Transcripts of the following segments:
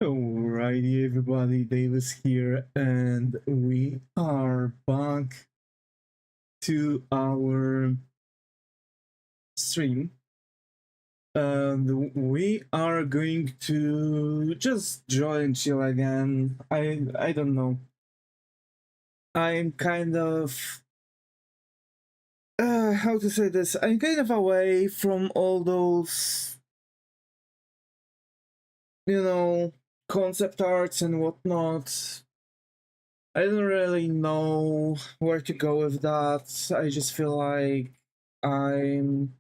Alrighty, everybody, Davis here, and we are back to our stream. And we are going to just draw and chill again. I don't know. I'm kind of how to say this? I'm kind of away from all those, concept arts and whatnot. I don't really know where to go with that. I just feel like I'm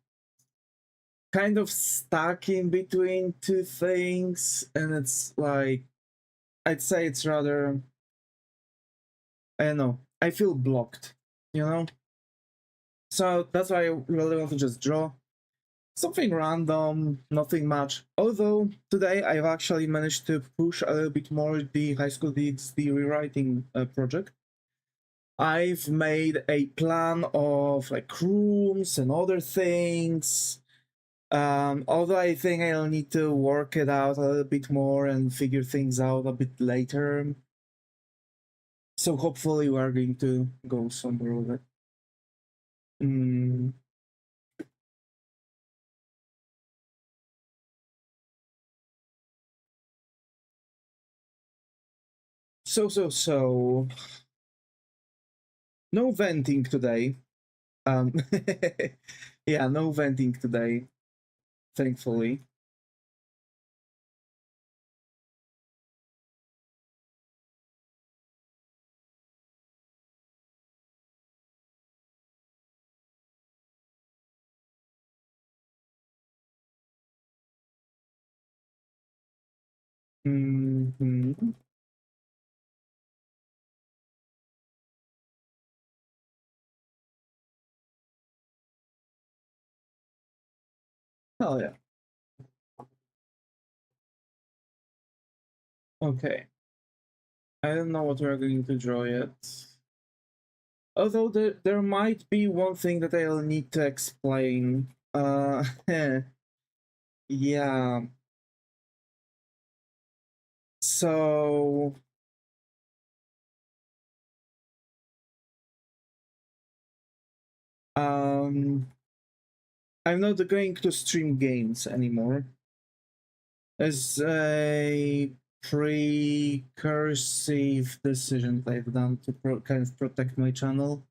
kind of stuck in between two things, and it's like, I'd say it's rather, I don't know, I feel blocked, you know? So that's why I really want to just draw something random, nothing much. Although today I've actually managed to push a little bit more the high school DxD rewriting project. I've made a plan of like rooms and other things. Although I think I'll need to work it out a little bit more and figure things out a bit later. So hopefully we are going to go somewhere with it. So. No venting today. Yeah, no venting today, thankfully. Mm-hmm. Oh yeah. Okay. I don't know what we're going to draw yet. Although there might be one thing that I'll need to explain. Yeah. So I'm not going to stream games anymore. As a precursive decision that I've done to kind of protect my channel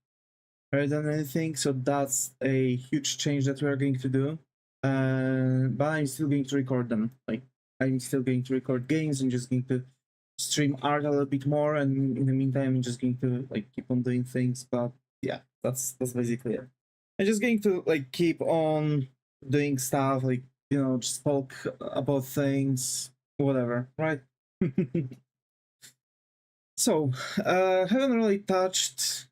rather than anything. So that's a huge change that we're going to do. But I'm still going to record them. Like, I'm still going to record games and just going to stream art a little bit more. And in the meantime, I'm just going to like keep on doing things. But yeah, that's basically it. I'm just going to like keep on doing stuff, like, just talk about things, whatever, right? So, haven't really touched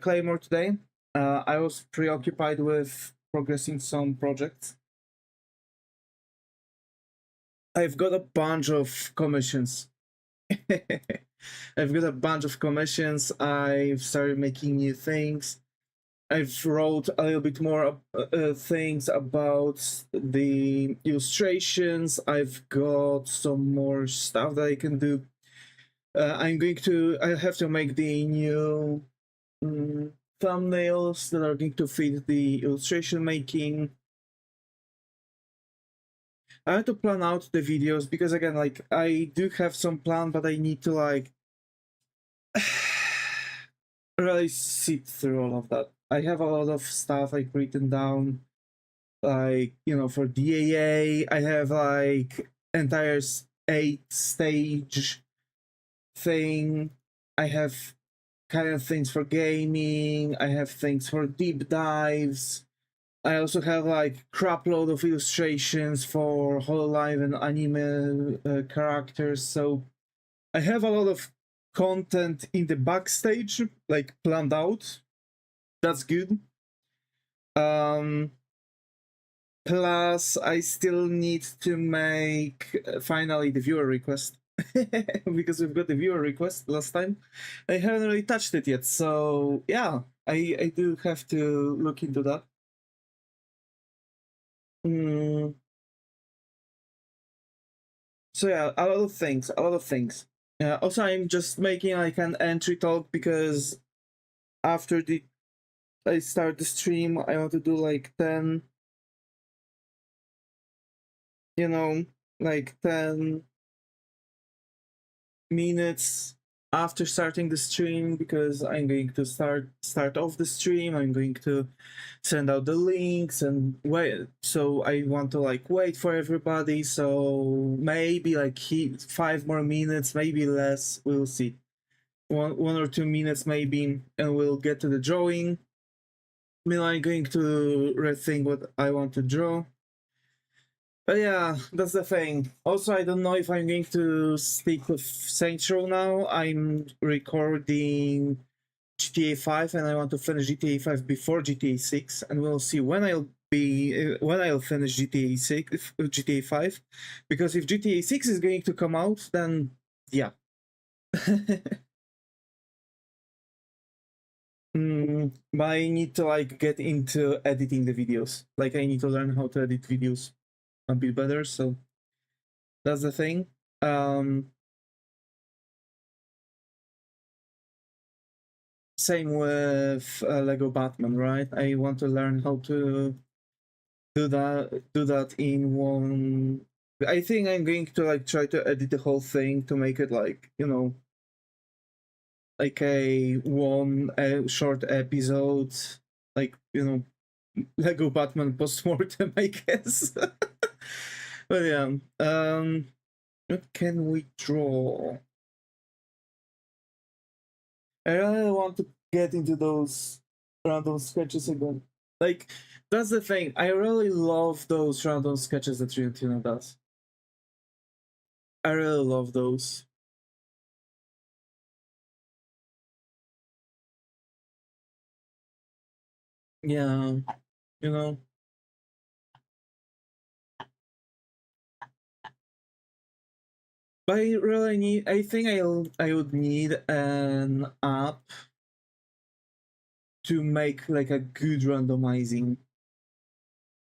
Claymore today. I was preoccupied with progressing some projects. I've got a bunch of commissions. I've got a bunch of commissions. I've started making new things. I've wrote a little bit more things about the illustrations. I've got some more stuff that I can do. I have to make the new thumbnails that are going to fit the illustration making. I have to plan out the videos because, again, like, I do have some plan, but I need to like really sit through all of that. I have a lot of stuff like written down, like, for DAA. I have like entire 8-stage thing. I have kind of things for gaming. I have things for deep dives. I also have like crap load of illustrations for Hololive and anime characters. So I have a lot of content in the backstage, like planned out. That's good. Plus, I still need to make finally the viewer request. Because we've got the viewer request last time. I haven't really touched it yet, so yeah, I do have to look into that. So yeah, a lot of things, a lot of things. Also, I'm just making like an entry talk because after I start the stream, I want to do like 10, you know, like 10 minutes after starting the stream, because I'm going to start off the stream. I'm going to send out the links and wait. So I want to like wait for everybody. So maybe like 5 more minutes, maybe less. We'll see. One or 2 minutes maybe, and we'll get to the drawing. I mean, I'm going to rethink what I want to draw. But yeah, that's the thing. Also, I don't know if I'm going to stick with Saints Row now. I'm recording GTA 5 and I want to finish GTA 5 before GTA 6, and we'll see when I'll finish GTA 5, because if GTA 6 is going to come out, then yeah. But I need to like get into editing the videos. Like I need to learn how to edit videos a bit better, so that's the thing. Same with Lego Batman, right? I want to learn how to do that in one. I think I'm going to like try to edit the whole thing to make it like, like a short episode, like, Lego Batman post-mortem, I guess. But yeah, what can we draw? I really want to get into those random sketches again. Like, that's the thing. I really love those random sketches that Tuna does. I really love those. Yeah, you know. But I really need. I think I would need an app to make like a good randomizing,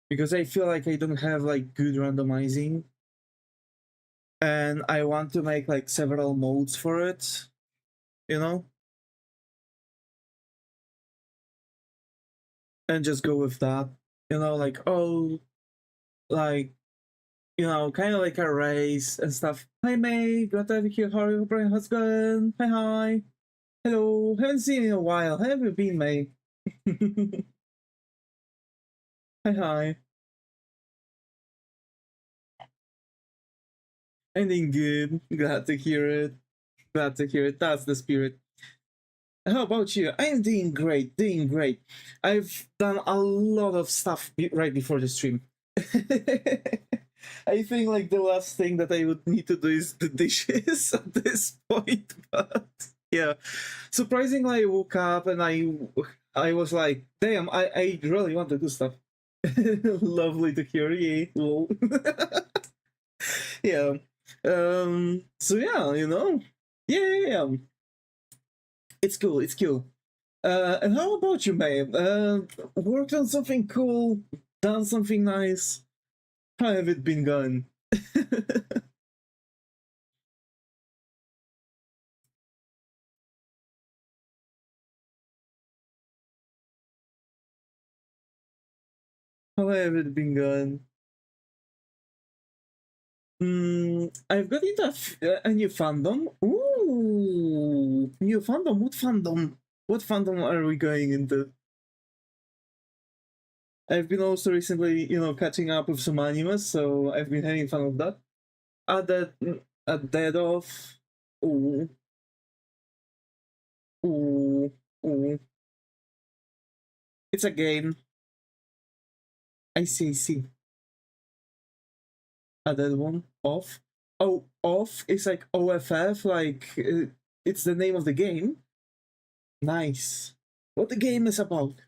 because I feel like I don't have like good randomizing, and I want to make like several modes for it, and just go with that, like, oh, like, kind of like a race and stuff. Hi May, glad to have you here. How are you, Brian? How's it going? Hi. Hello, haven't seen you in a while. How have you been, May? Hi. I'm doing good. Glad to hear it. Glad to hear it. That's the spirit. How about you? I'm doing great, doing great. I've done a lot of stuff right before the stream. I think like the last thing that I would need to do is the dishes at this point, but yeah. Surprisingly, I woke up and I was like, damn, I really want to do stuff. Lovely to hear you. Lol. Yeah. So yeah, yeah. It's cool. It's cool. And how about you, May? Worked on something cool, done something nice. How have it been going? How have it been going? I've got into a new fandom. Ooh, new fandom. What fandom? What fandom are we going into? I've been also recently, catching up with some animes, so I've been having fun with that. At that, at Dead Off. Ooh, ooh, ooh. It's a game. I see. A dead one. Off. Oh, off is like OFF. Like it's the name of the game. Nice. What the game is about?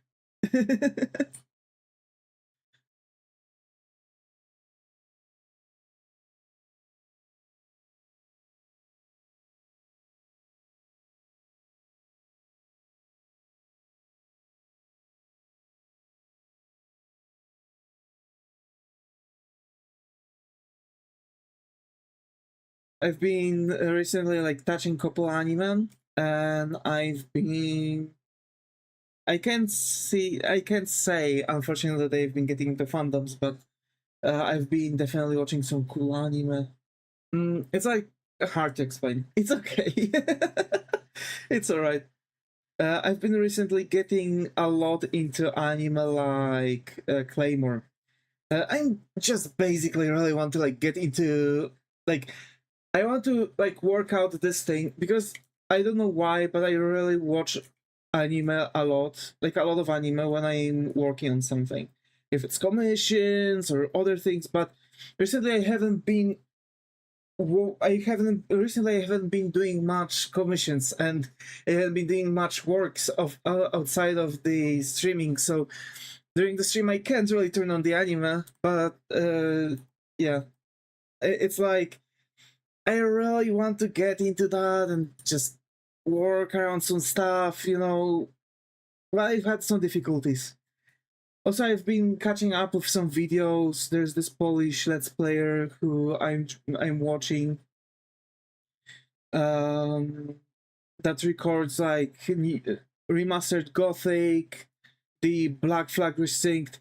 I've been recently like touching a couple anime, and I can't say unfortunately that I've been getting into fandoms, but I've been definitely watching some cool anime. It's like hard to explain. It's okay. It's alright. I've been recently getting a lot into anime like Claymore. I'm just basically really want to like get into like I want to like work out this thing because I don't know why, but I really watch anime a lot, like a lot of anime when I'm working on something, if it's commissions or other things. But recently I haven't been I haven't been doing much commissions, and I haven't been doing much works of outside of the streaming. So during the stream I can't really turn on the anime, but yeah, it's like I really want to get into that and just work around some stuff, you know. But I've had some difficulties. Also, I've been catching up with some videos. There's this Polish Let's Player who I'm watching. That records like remastered Gothic, the Black Flag Resynced.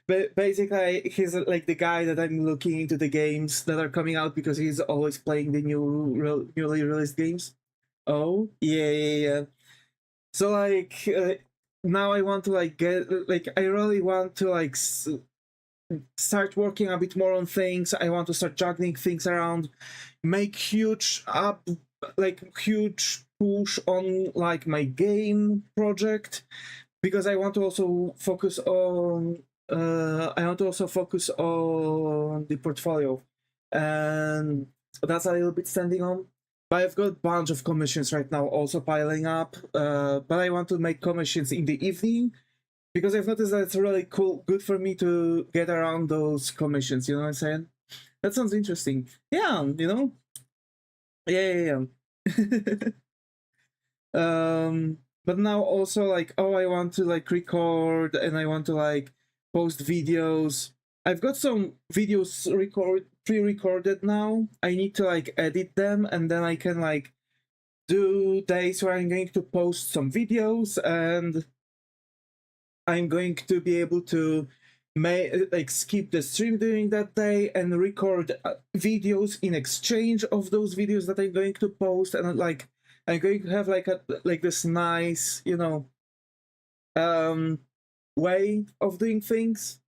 But basically, he's like the guy that I'm looking into the games that are coming out because he's always playing the newly released games. Oh, yeah. So like now I want to like get like I really want to like start working a bit more on things. I want to start juggling things around, make huge push on like my game project, because I want to also focus on the portfolio, and that's a little bit standing on. But I've got a bunch of commissions right now also piling up, but I want to make commissions in the evening because I've noticed that it's really good for me to get around those commissions, you know what I'm saying? That sounds interesting. Yeah, you know? Yeah. But now also like, oh, I want to like record and I want to like post videos. I've got some videos pre-recorded now. I need to like edit them, and then I can like do days where I'm going to post some videos, and I'm going to be able to like skip the stream during that day and record videos in exchange of those videos that I'm going to post, and like I'm going to have like this nice, you know, way of doing things.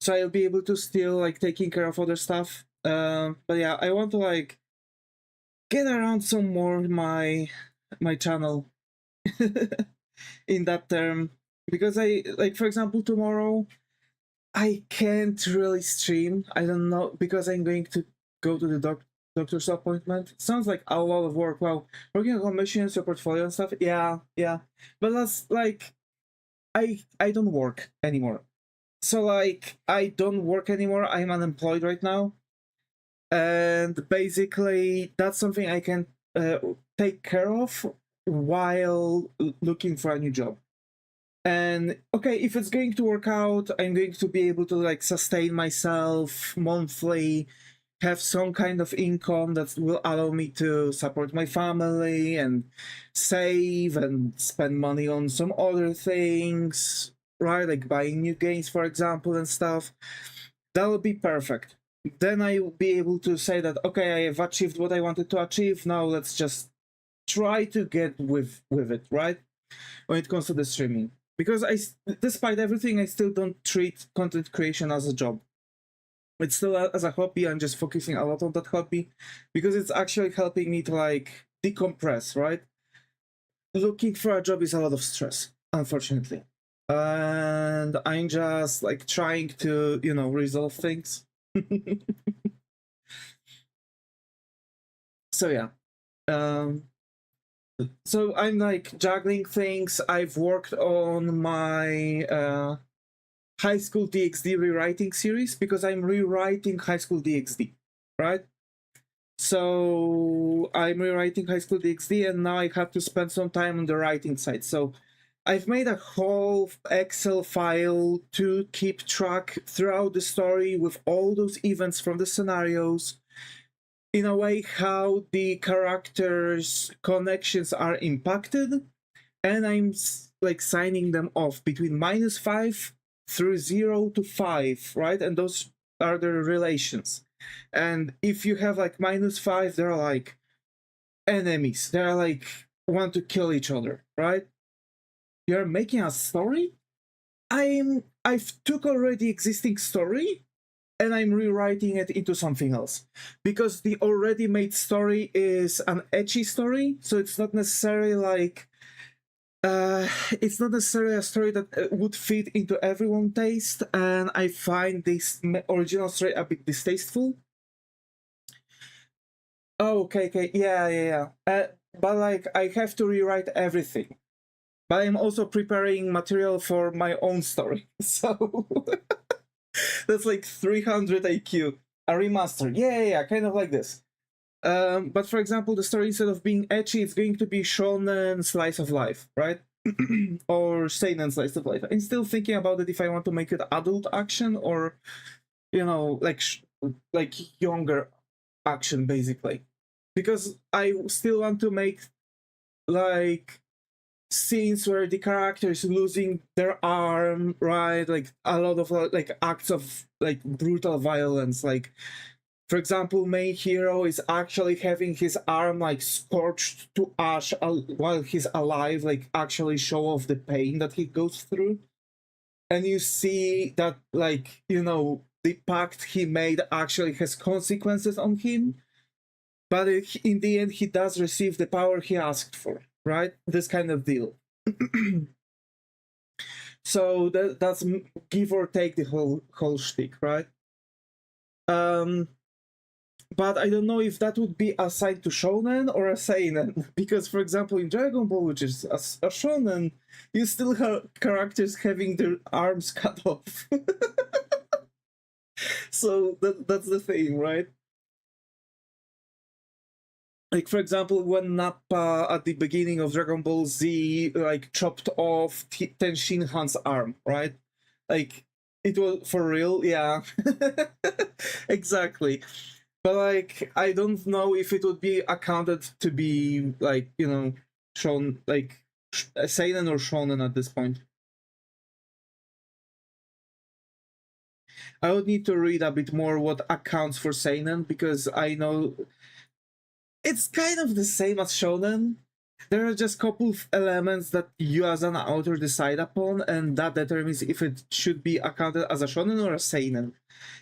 So I'll be able to still like taking care of other stuff. But yeah, I want to like get around some more my channel in that term, because I like, for example, tomorrow I can't really stream. I don't know, because I'm going to go to the doctor's appointment. Sounds like a lot of work. Well, working on commissions, your portfolio and stuff. Yeah. But that's like, I don't work anymore. So like, I don't work anymore. I'm unemployed right now, and basically that's something I can take care of while looking for a new job. And okay, if it's going to work out, I'm going to be able to like sustain myself monthly, have some kind of income that will allow me to support my family and save and spend money on some other things, right? Like buying new games, for example, and stuff. That would be perfect. Then I will be able to say that, okay, I have achieved what I wanted to achieve. Now let's just try to get with it, right? When it comes to the streaming, because despite everything, I still don't treat content creation as a job. It's still as a hobby. I'm just focusing a lot on that hobby because it's actually helping me to like decompress, right? Looking for a job is a lot of stress, unfortunately, and I'm just like trying to, you know, resolve things. So yeah, so I'm like juggling things. I've worked on my High School DxD rewriting series because I'm rewriting High School DxD, right? So I'm rewriting High School DxD, and now I have to spend some time on the writing side. So I've made a whole Excel file to keep track throughout the story with all those events from the scenarios. in a way how the characters' connections are impacted, and I'm like signing them off between -5 through 0 to 5, right? And those are the relations. And if you have like -5, they're like enemies. They're like want to kill each other, right? You're making a story. I've took already existing story and I'm rewriting it into something else, because the already made story is an ecchi story, so it's not necessarily like it's not necessarily a story that would fit into everyone's taste, and I find this original story a bit distasteful. Oh, okay, yeah. But like, I have to rewrite everything. But I'm also preparing material for my own story, so that's like 300 IQ. A remaster, yeah, kind of like this. But for example, the story, instead of being ecchi, it's going to be shonen slice of life, right? Or seinen slice of life. I'm still thinking about it if I want to make it adult action or, you know, like younger action, basically. Because I still want to make like scenes where the character is losing their arm, right? Like a lot of like acts of like brutal violence. Like, for example, main hero is actually having his arm like scorched to ash while he's alive, like actually show off the pain that he goes through. And you see that, like, you know, the pact he made actually has consequences on him, but in the end he does receive the power he asked for, right? This kind of deal. So that's give or take the whole shtick, right? But I don't know if that would be assigned to shonen or a seinen, because, for example, in Dragon Ball, which is a shonen, you still have characters having their arms cut off. So that's the thing, right? Like, for example, when Nappa at the beginning of Dragon Ball Z like chopped off Ten Shinhan's arm, right? Like, it was for real, yeah. Exactly. But like, I don't know if it would be accounted to be like, you know, shown like seinen or shonen at this point. I would need to read a bit more what accounts for seinen, because I know it's kind of the same as shonen. There are just a couple of elements that you as an author decide upon, and that determines if it should be accounted as a shonen or a seinen.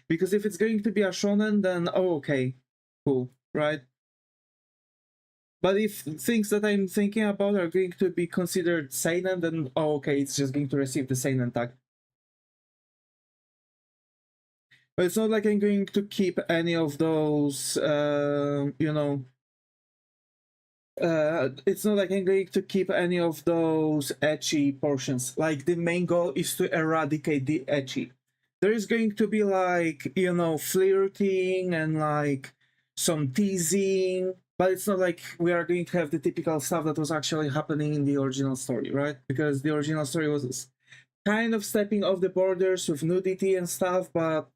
Because if it's going to be a shonen, then oh, okay, cool, right? But if things that I'm thinking about are going to be considered seinen, then oh, okay, it's just going to receive the seinen tag. But it's not like I'm going to keep any of those, you know, it's not like I'm going to keep any of those ecchi portions. Like, the main goal is to eradicate the ecchi. There is going to be like, you know, flirting and like some teasing, but it's not like we are going to have the typical stuff that was actually happening in the original story, right? Because the original story was kind of stepping off the borders with nudity and stuff, but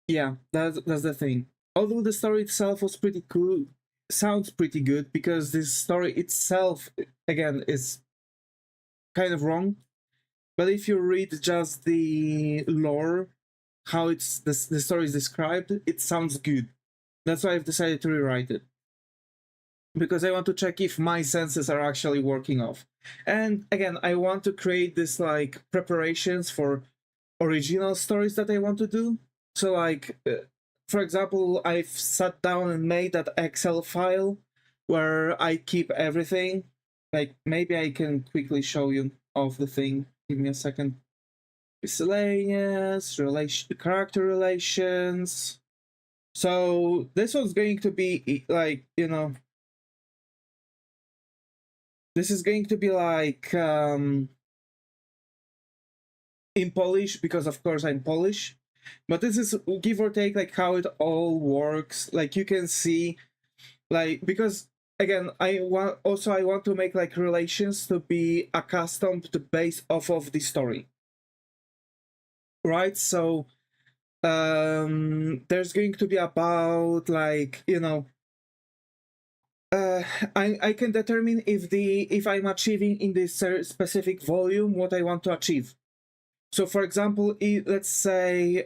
yeah, that's the thing. Although the story itself was pretty cool, sounds pretty good, because this story itself, again, is kind of wrong. But if you read just the lore, how the story is described, it sounds good. That's why I've decided to rewrite it, because I want to check if my senses are actually working off. And again, I want to create this like preparations for original stories that I want to do. So like, for example, I've sat down and made that Excel file where I keep everything. Like, maybe I can quickly show you of the thing. Give me a second. Miscellaneous, character relations. So this one's going to be like, you know, this is going to be like in Polish, because of course I'm Polish. But this is give or take like how it all works. Like, you can see, like, because again, I want to make like relations to be accustomed to base off of the story, right? So there's going to be about, like, you know, I can determine if I'm achieving in this specific volume what I want to achieve. So for example, let's say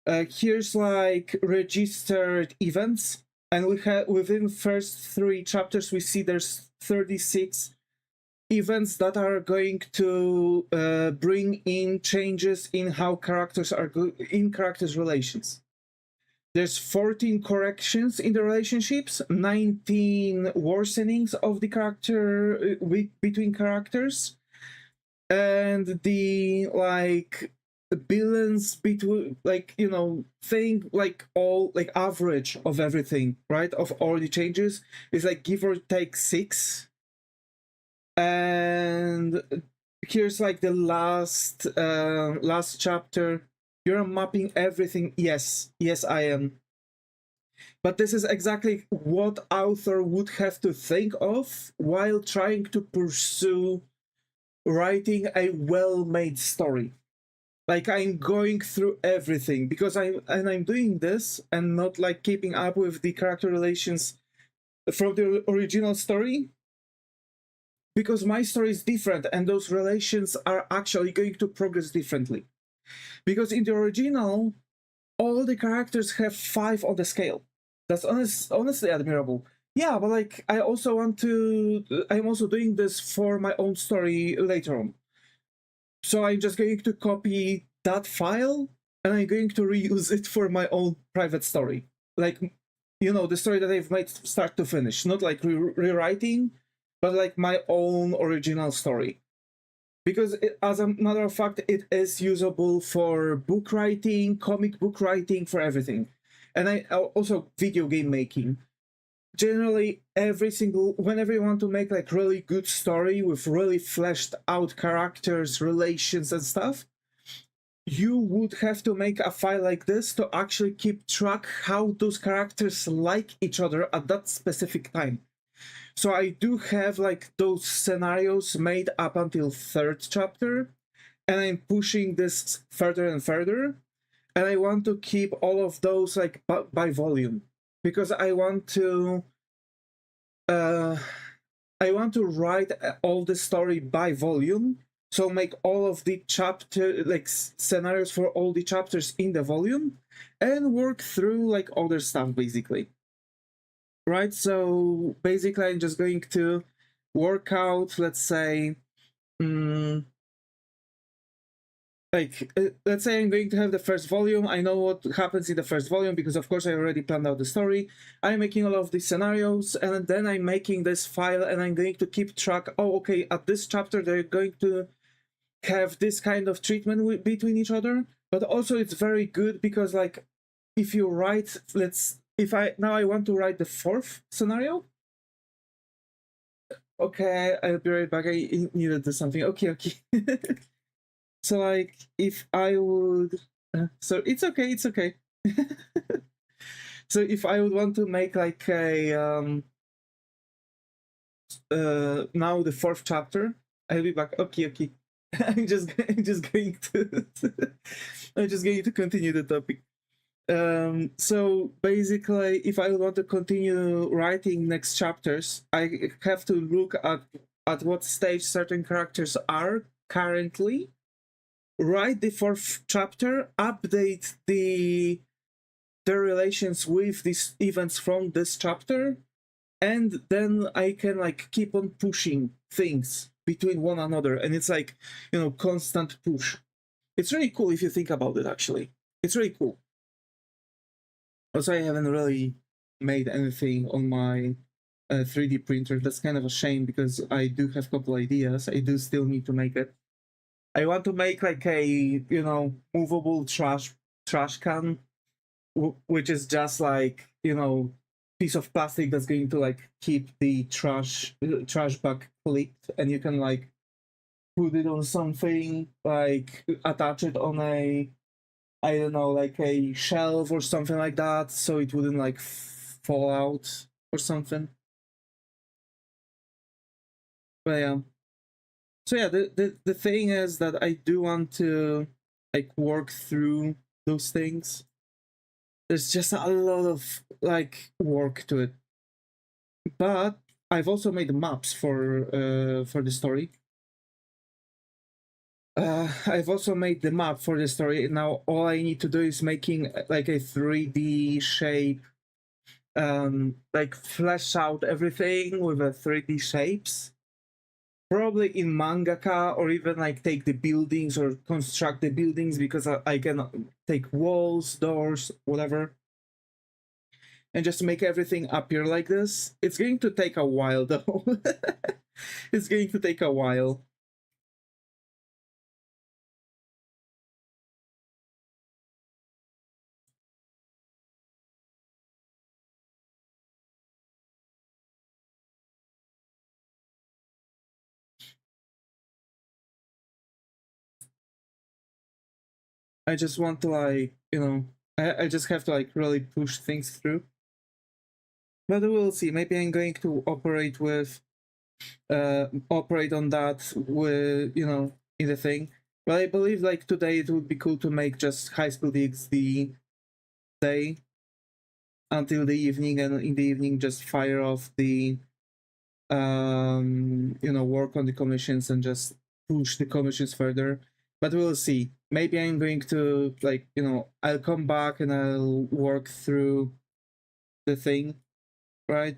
here's like registered events, and we have within first 3 chapters we see there's 36 events that are going to bring in changes in how characters are in characters' relations. There's 14 corrections in the relationships, 19 worsenings of the character between characters, and the like balance between, like, you know, thing, like all, like average of everything, right, of all the changes is like give or take 6. And here's like the last chapter. You're mapping everything. Yes, I am. But this is exactly what author would have to think of while trying to pursue writing a well-made story. Like, I'm going through everything because I'm doing this and not like keeping up with the character relations from the original story, because my story is different and those relations are actually going to progress differently. Because in the original, all the characters have 5 on the scale. That's honestly admirable. Yeah, but like, I'm also doing this for my own story later on. So I'm just going to copy that file and I'm going to reuse it for my own private story. Like, you know, the story that I've made start to finish, not like rewriting, but like my own original story. Because as a matter of fact, it is usable for book writing, comic book writing, for everything. And also video game making. Generally, whenever you want to make like really good story with really fleshed out characters, relations and stuff, you would have to make a file like this to actually keep track how those characters like each other at that specific time. So I do have like those scenarios made up until 3rd chapter, and I'm pushing this further and further, and I want to keep all of those like by volume, because I want to write all the story by volume, so make all of the chapter like scenarios for all the chapters in the volume and work through like other stuff basically. Right, so basically I'm just going to work out, let's say, let's say I'm going to have the first volume. I know what happens in the first volume because of course I already planned out the story. I'm making all of these scenarios, and then I'm making this file, and I'm going to keep track. Oh, okay, at this chapter they're going to have this kind of treatment between each other. But also it's very good because, like, if you write, now I want to write the 4th scenario. Okay, I'll be right back. I needed to do something. Okay. So like, if I would, so it's okay. So if I would want to make like a now the 4th chapter, I'll be back. Okay. I'm just going to I'm just going to continue the topic. So basically, if I want to continue writing next chapters, I have to look at what stage certain characters are currently, write the 4th chapter, update their relations with these events from this chapter, and then I can like keep on pushing things between one another, and it's like, you know, constant push. It's really cool if you think about it, actually. It's really cool. Also, I haven't really made anything on my 3D printer. That's kind of a shame because I do have a couple ideas. I do still need to make it. I want to make like a, you know, movable trash can, which is just like, you know, piece of plastic that's going to like keep the trash bag clipped, and you can like put it on something, like attach it on a, I don't know, like a shelf or something like that, so it wouldn't like fall out or something. But yeah. So yeah, the thing is that I do want to like work through those things. There's just a lot of like work to it. But I've also made maps for the story. I've also made the map for the story. Now all I need to do is making like a 3D shape, like flesh out everything with a 3D shapes. Probably in mangaka, or even like take the buildings or construct the buildings, because I can take walls, doors, whatever, and just make everything appear like this. It's going to take a while though. It's going to take a while. I just want to like, you know, I just have to like really push things through. But we'll see. Maybe I'm going to operate on that with, you know, in the thing. But I believe like today it would be cool to make just High School DxD day until the evening, and in the evening just fire off the you know, work on the commissions and just push the commissions further. But we'll see. Maybe I'm going to like, you know, I'll come back and I'll work through the thing, right?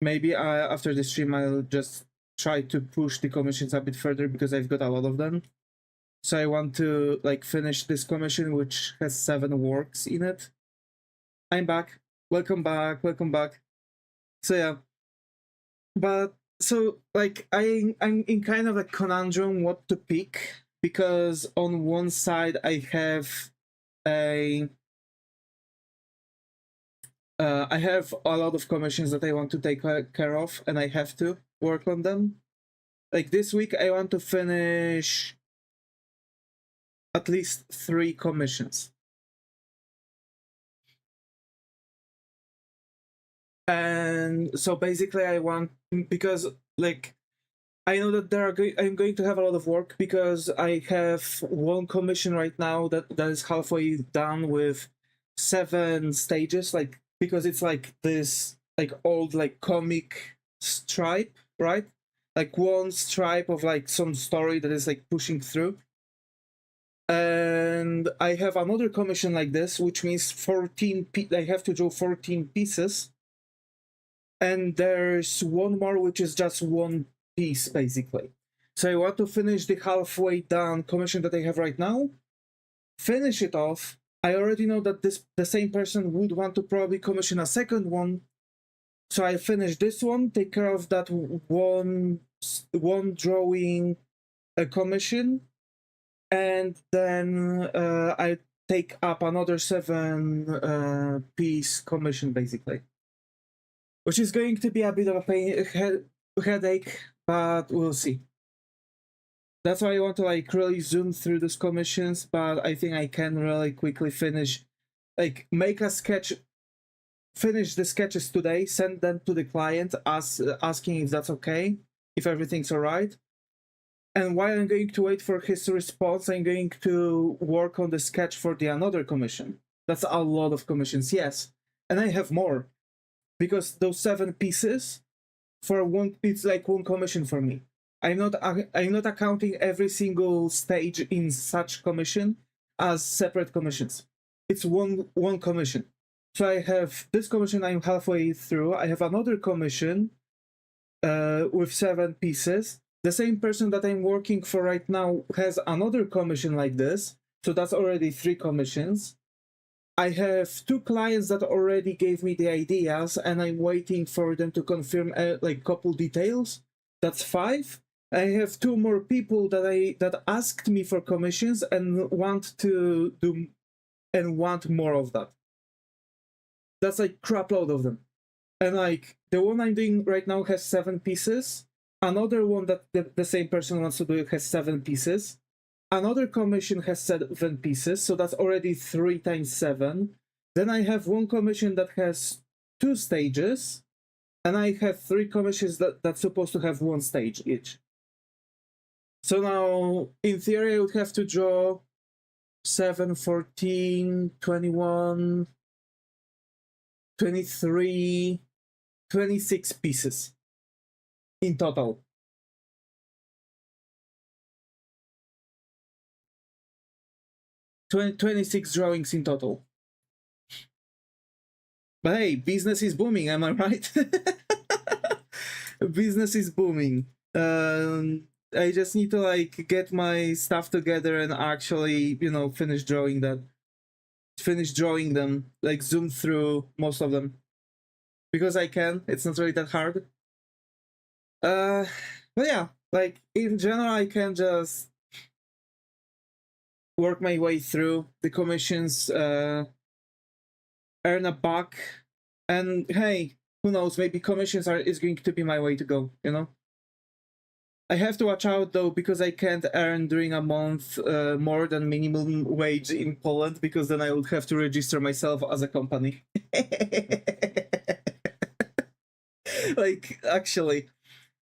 Maybe after the stream I'll just try to push the commissions a bit further, because I've got a lot of them. So I want to like finish this commission, which has 7 works in it. I'm back. Welcome back. Welcome back. So yeah, but so like I'm in kind of a conundrum what to pick, because on one side I have a I have a lot of commissions that I want to take care of, and I have to work on them. Like this week I want to finish at least 3 commissions. And so basically I want, because like I know that I'm going to have a lot of work, because I have 1 commission right now that is halfway done with 7 stages, like, because it's like this like old like comic stripe, right? Like 1 stripe of like some story that is like pushing through. And I have another commission like this, which means I have to draw 14 pieces. And there's 1 more, which is just 1 piece, basically. So I want to finish the halfway done commission that I have right now, finish it off. I already know that the same person would want to probably commission a second one. So I finish this one, take care of that one drawing commission, and then I take up another 7 piece commission, basically. Which is going to be a bit of a headache, but we'll see. That's why I want to like really zoom through these commissions, but I think I can really quickly finish, like make a sketch, finish the sketches today, send them to the client, asking if that's okay, if everything's alright. And while I'm going to wait for his response, I'm going to work on the sketch for the another commission. That's a lot of commissions, yes. And I have more, because those 7 pieces for 1, it's like 1 commission for me. I'm not accounting every single stage in such commission as separate commissions. It's one commission. So I have this commission, I'm halfway through. I have another commission with 7 pieces. The same person that I'm working for right now has another commission like this. So that's already 3 commissions. I have 2 clients that already gave me the ideas, and I'm waiting for them to confirm like couple details. That's 5. I have 2 more people that asked me for commissions and want to do and want more of that. That's like crap load of them. And like the one I'm doing right now has 7 pieces. Another one that the same person wants to do has 7 pieces. Another commission has 7 pieces, so that's already 3 times 7. Then I have 1 commission that has 2 stages. and I have 3 commissions that's supposed to have 1 stage each. So now, in theory, I would have to draw 7, 14, 21, 23, 26 pieces in total. 26 drawings in total. But hey, business is booming, am I right? Business is booming. I just need to like get my stuff together and actually, you know, finish drawing them, like zoom through most of them. Because I can, it's not really that hard. But yeah, like in general, I can just work my way through the commissions, earn a buck, and hey, who knows, maybe commissions is going to be my way to go, you know? I have to watch out though, because I can't earn during a month more than minimum wage in Poland, because then I would have to register myself as a company. Like, actually,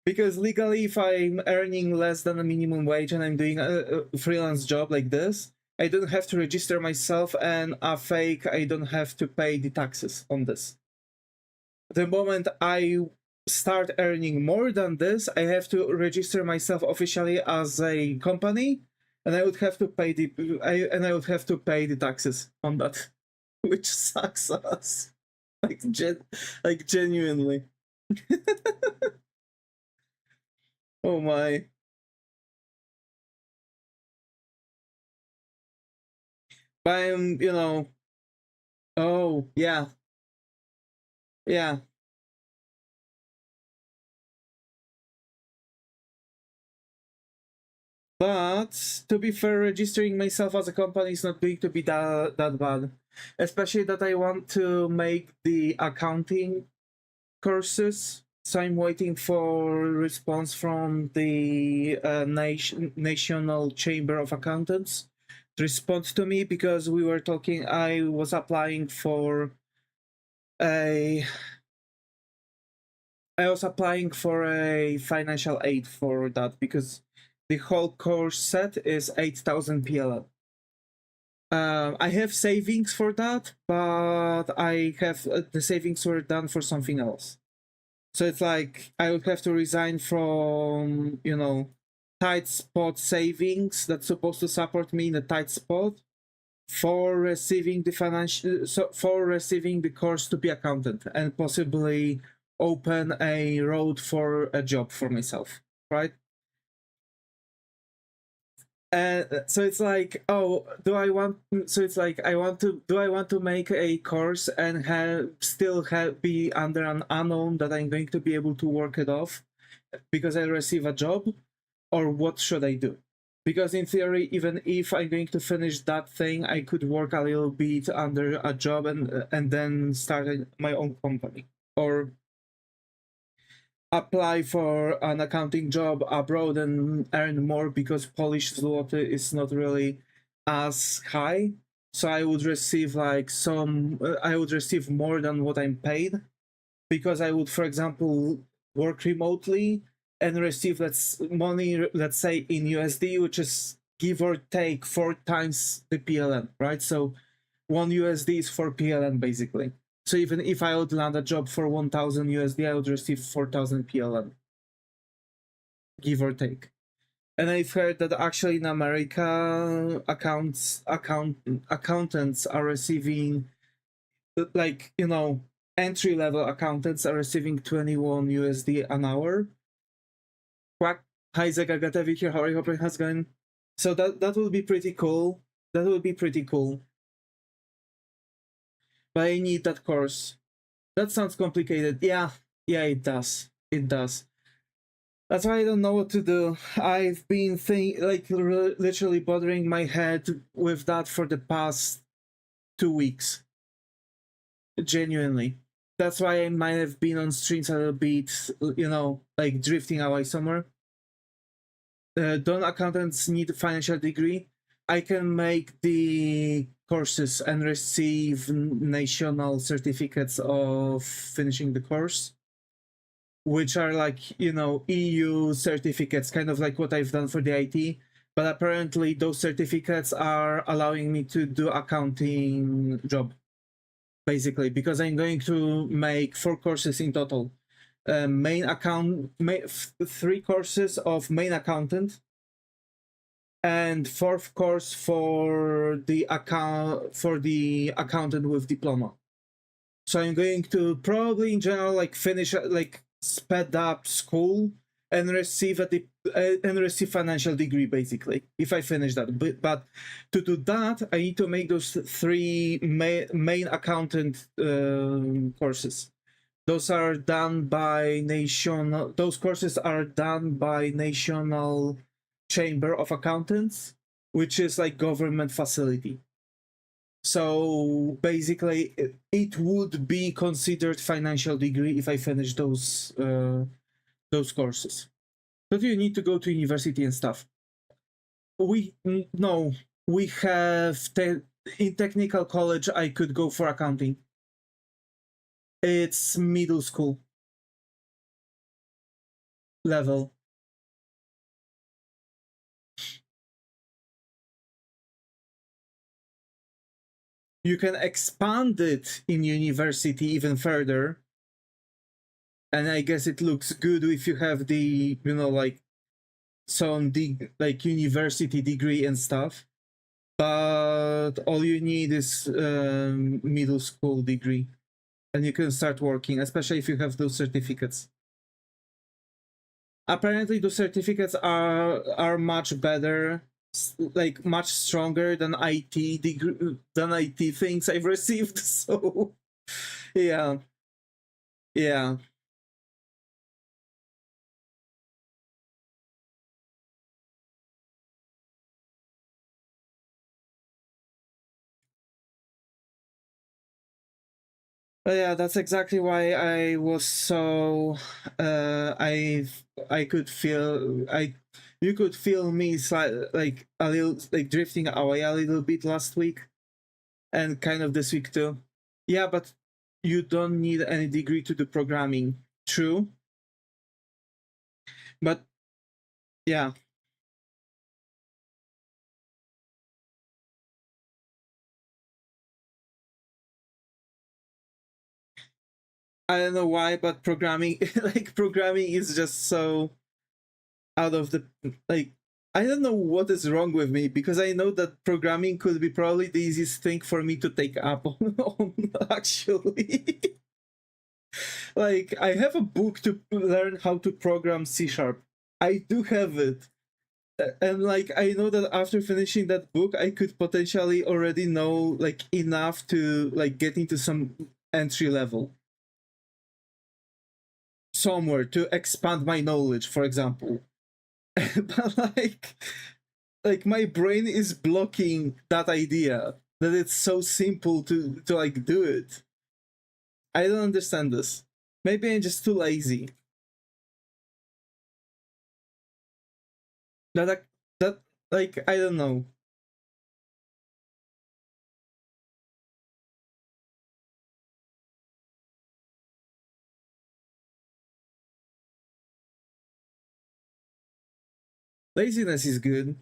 because legally, if I'm earning less than a minimum wage and I'm doing a freelance job like this, I don't have to register myself, and I don't have to pay the taxes on this. The moment I start earning more than this, I have to register myself officially as a company, and I would have to pay the taxes on that, which sucks us, like genuinely. Oh my. But I'm, you know, oh yeah, yeah. But to be fair, registering myself as a company is not going to be that bad. Especially that I want to make the accounting courses. So I'm waiting for response from the National Chamber of Accountants to respond to me, because we were talking, I was applying for a financial aid for that, because the whole course set is 8,000 PLN. I have savings for that, but I have the savings were done for something else. So it's like I would have to resign from, you know, tight spot savings that's supposed to support me in a tight spot for receiving the course to be accountant, and possibly open a road for a job for myself, right? So it's like, oh, do I want to make a course and be under an unknown that I'm going to be able to work it off because I receive a job, or what should I do? Because in theory, even if I'm going to finish that thing, I could work a little bit under a job and then start my own company, or apply for an accounting job abroad and earn more, because Polish zloty is not really as high. So I would receive I would receive more than what I'm paid, because I would, for example, work remotely and receive money, let's say in USD, which is give or take 4 times the PLN, right? So 1 USD is 4 PLN basically. So even if I would land a job for 1,000 USD, I would receive 4,000 PLN, give or take. And I've heard that actually in America, accountants are receiving, like, you know, entry-level accountants are receiving 21 USD an hour. Quack. Hi, Zagagatevi here. How are you? Hope it has going. So that will be pretty cool. That will be pretty cool. But I need that course. That sounds complicated. Yeah, it does. It does. That's why I don't know what to do. I've been literally bothering my head with that for the past 2 weeks. Genuinely. That's why I might have been on streams a little bit, you know, like drifting away somewhere. Don't accountants need a financial degree? I can make the courses and receive national certificates of finishing the course. which are like, you know, EU certificates, kind of like what I've done for the IT. But apparently those certificates are allowing me to do accounting job, basically, because I'm going to make 4 courses in total. Main account, 3 courses of main accountant, and 4th course for the accountant with diploma. So I'm going to probably in general like finish like sped up school and receive receive financial degree, basically, if I finish that. But to do that, I need to make those 3 main accountant courses. Those are done by national. Those courses are done by National Chamber of Accountants, which is like government facility. So basically, it would be considered financial degree if I finish those courses. But you need to go to university and stuff. No, we have in technical college. I could go for accounting. It's middle school level. You can expand it in university even further, and I guess it looks good if you have the, you know, like some like university degree and stuff. But all you need is middle school degree, and you can start working, especially if you have those certificates. Apparently those certificates are much better, like much stronger than IT degree, than IT things I've received. So yeah, yeah. But yeah, that's exactly why I was so I could feel you could feel me like a little like drifting away a little bit last week and kind of this week too. Yeah, but you don't need any degree to do programming. True. But yeah, I don't know why, but programming like programming is just so out of the like I don't know what is wrong with me, because I know that programming could be probably the easiest thing for me to take up on actually. Like I have a book to learn how to program C sharp. I do have it. And like I know that after finishing that book I could potentially already know like enough to like get into some entry level somewhere to expand my knowledge, for example. But like my brain is blocking that idea that it's so simple to like do it. I don't understand this. Maybe I'm just too lazy. That like I don't know. Laziness is good.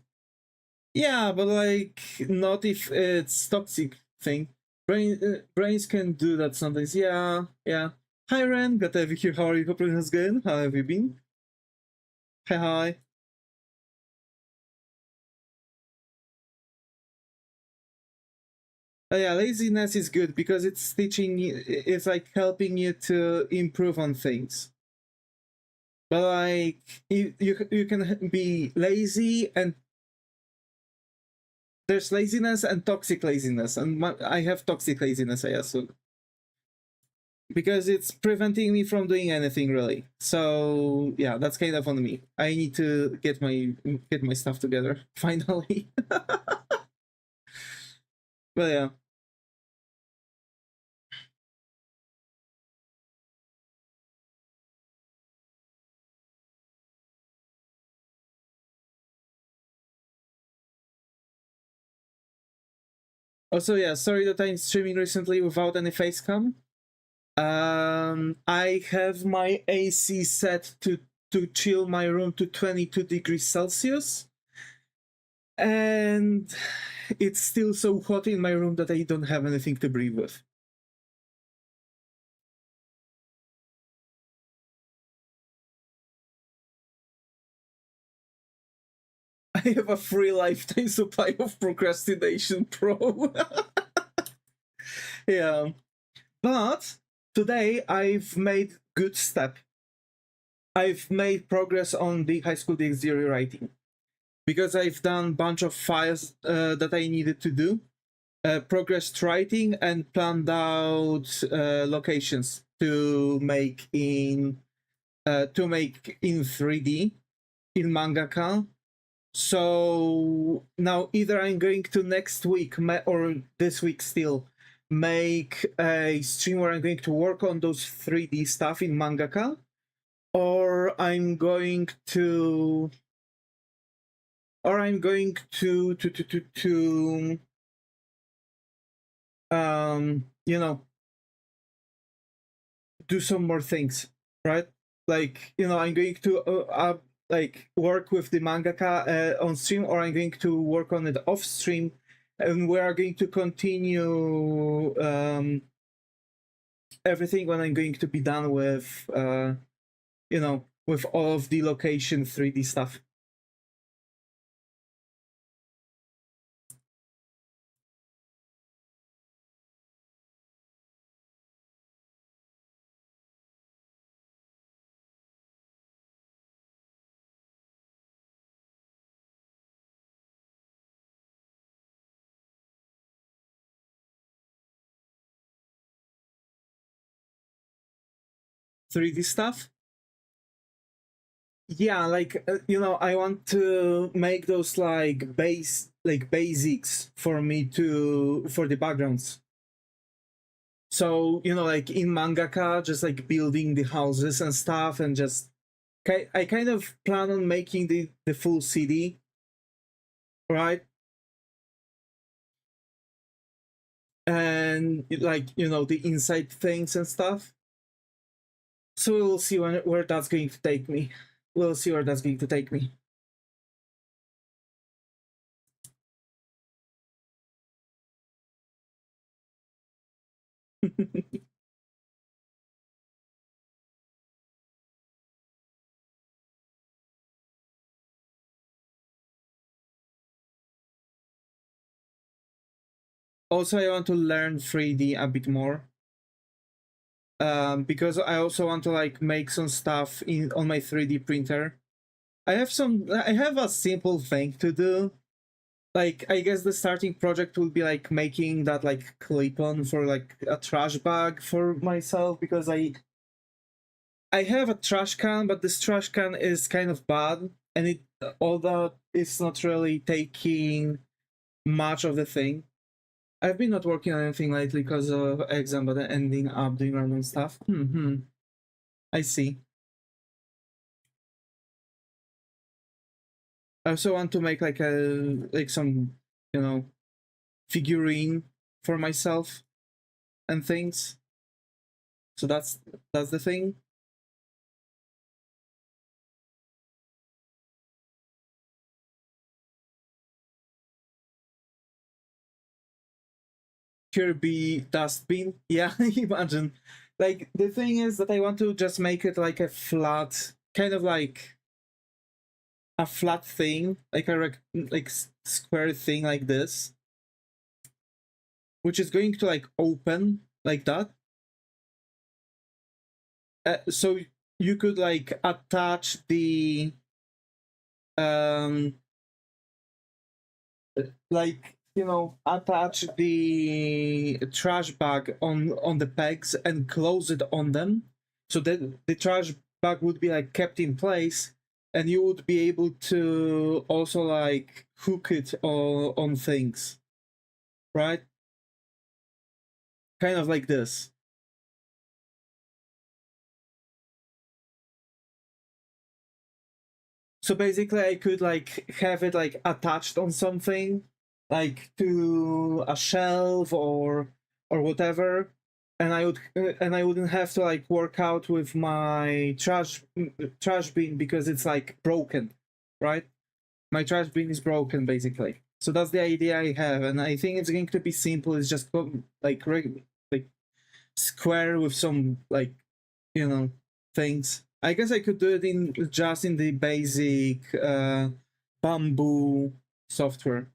Yeah, but like not if it's toxic thing. Brains can do that sometimes. Yeah, yeah. Hi Ren, got to have you here. How are you? Hope everything's good. How have you been? Hi, hi. Yeah, laziness is good because it's teaching you, it's like helping you to improve on things. But like you can be lazy, and there's laziness and toxic laziness, and I have toxic laziness, I assume, because it's preventing me from doing anything really. So yeah, that's kind of on me. I need to get my stuff together finally. But yeah. Also, yeah, sorry that I'm streaming recently without any face cam. I have my AC set to chill my room to 22 degrees Celsius, and it's still so hot in my room that I don't have anything to breathe with. I have a free lifetime supply of Procrastination Pro. Yeah. But today I've made good step. I've made progress on the high school DxD rewriting because I've done a bunch of files that I needed to do, progressed writing, and planned out locations to make in 3D in mangaka. So now either I'm going to next week or this week still make a stream where I'm going to work on those 3D stuff in mangaka, or I'm going to you know, do some more things, right? Like, you know, I'm going to like work with the mangaka on stream, or I'm going to work on it off stream, and we are going to continue everything when I'm going to be done with you know, with all of the location 3D stuff. Stuff. Yeah, like you know, I want to make those like basics for me for the backgrounds. So, you know, like in mangaka, just like building the houses and stuff, and just I kind of plan on making the full CD, right? And like, you know, the inside things and stuff. So we'll see where that's going to take me. We'll see where that's going to take me. Also, I want to learn 3D a bit more. Because I also want to like make some stuff on my 3D printer. I have a simple thing to do. Like, I guess the starting project will be like making that like clip-on for like a trash bag for myself, because I have a trash can, but this trash can is kind of bad, and although it's not really taking much of the thing. I've been not working on anything lately because of exam, but ending up doing random stuff. I see. I also want to make like some, you know, figurine for myself and things. So that's the thing. Kirby dustbin. Yeah, imagine. Like, the thing is that I want to just make it like a flat, kind of like a flat thing, like a like square thing like this, which is going to like open like that. So you could like attach the like, you know, attach the trash bag on the pegs and close it on them, so that the trash bag would be like kept in place, and you would be able to also like hook it on things, right? Kind of like this. So basically I could like have it like attached on something, like to a shelf or whatever, and I wouldn't have to like work out with my trash bin because it's like broken, right? My trash bin is broken basically. So that's the idea I have, and I think it's going to be simple. It's just like square with some like, you know, things. I guess I could do it in just in the basic bamboo software.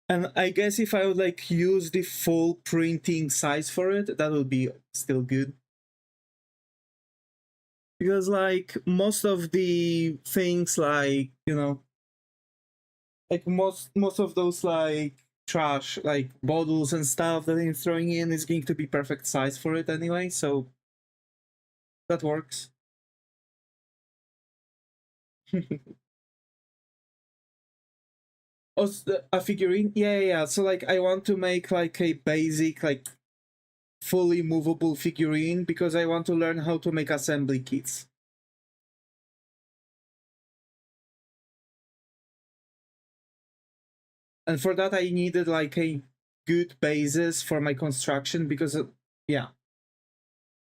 And I guess if I would like use the full printing size for it, that would be still good. Because like most of the things, like, you know, like most of those like trash, like bottles and stuff that I'm throwing in is going to be perfect size for it anyway, so that works. Also, a figurine, yeah. So like I want to make like a basic, like fully movable figurine because I want to learn how to make assembly kits. And for that I needed like a good basis for my construction because yeah.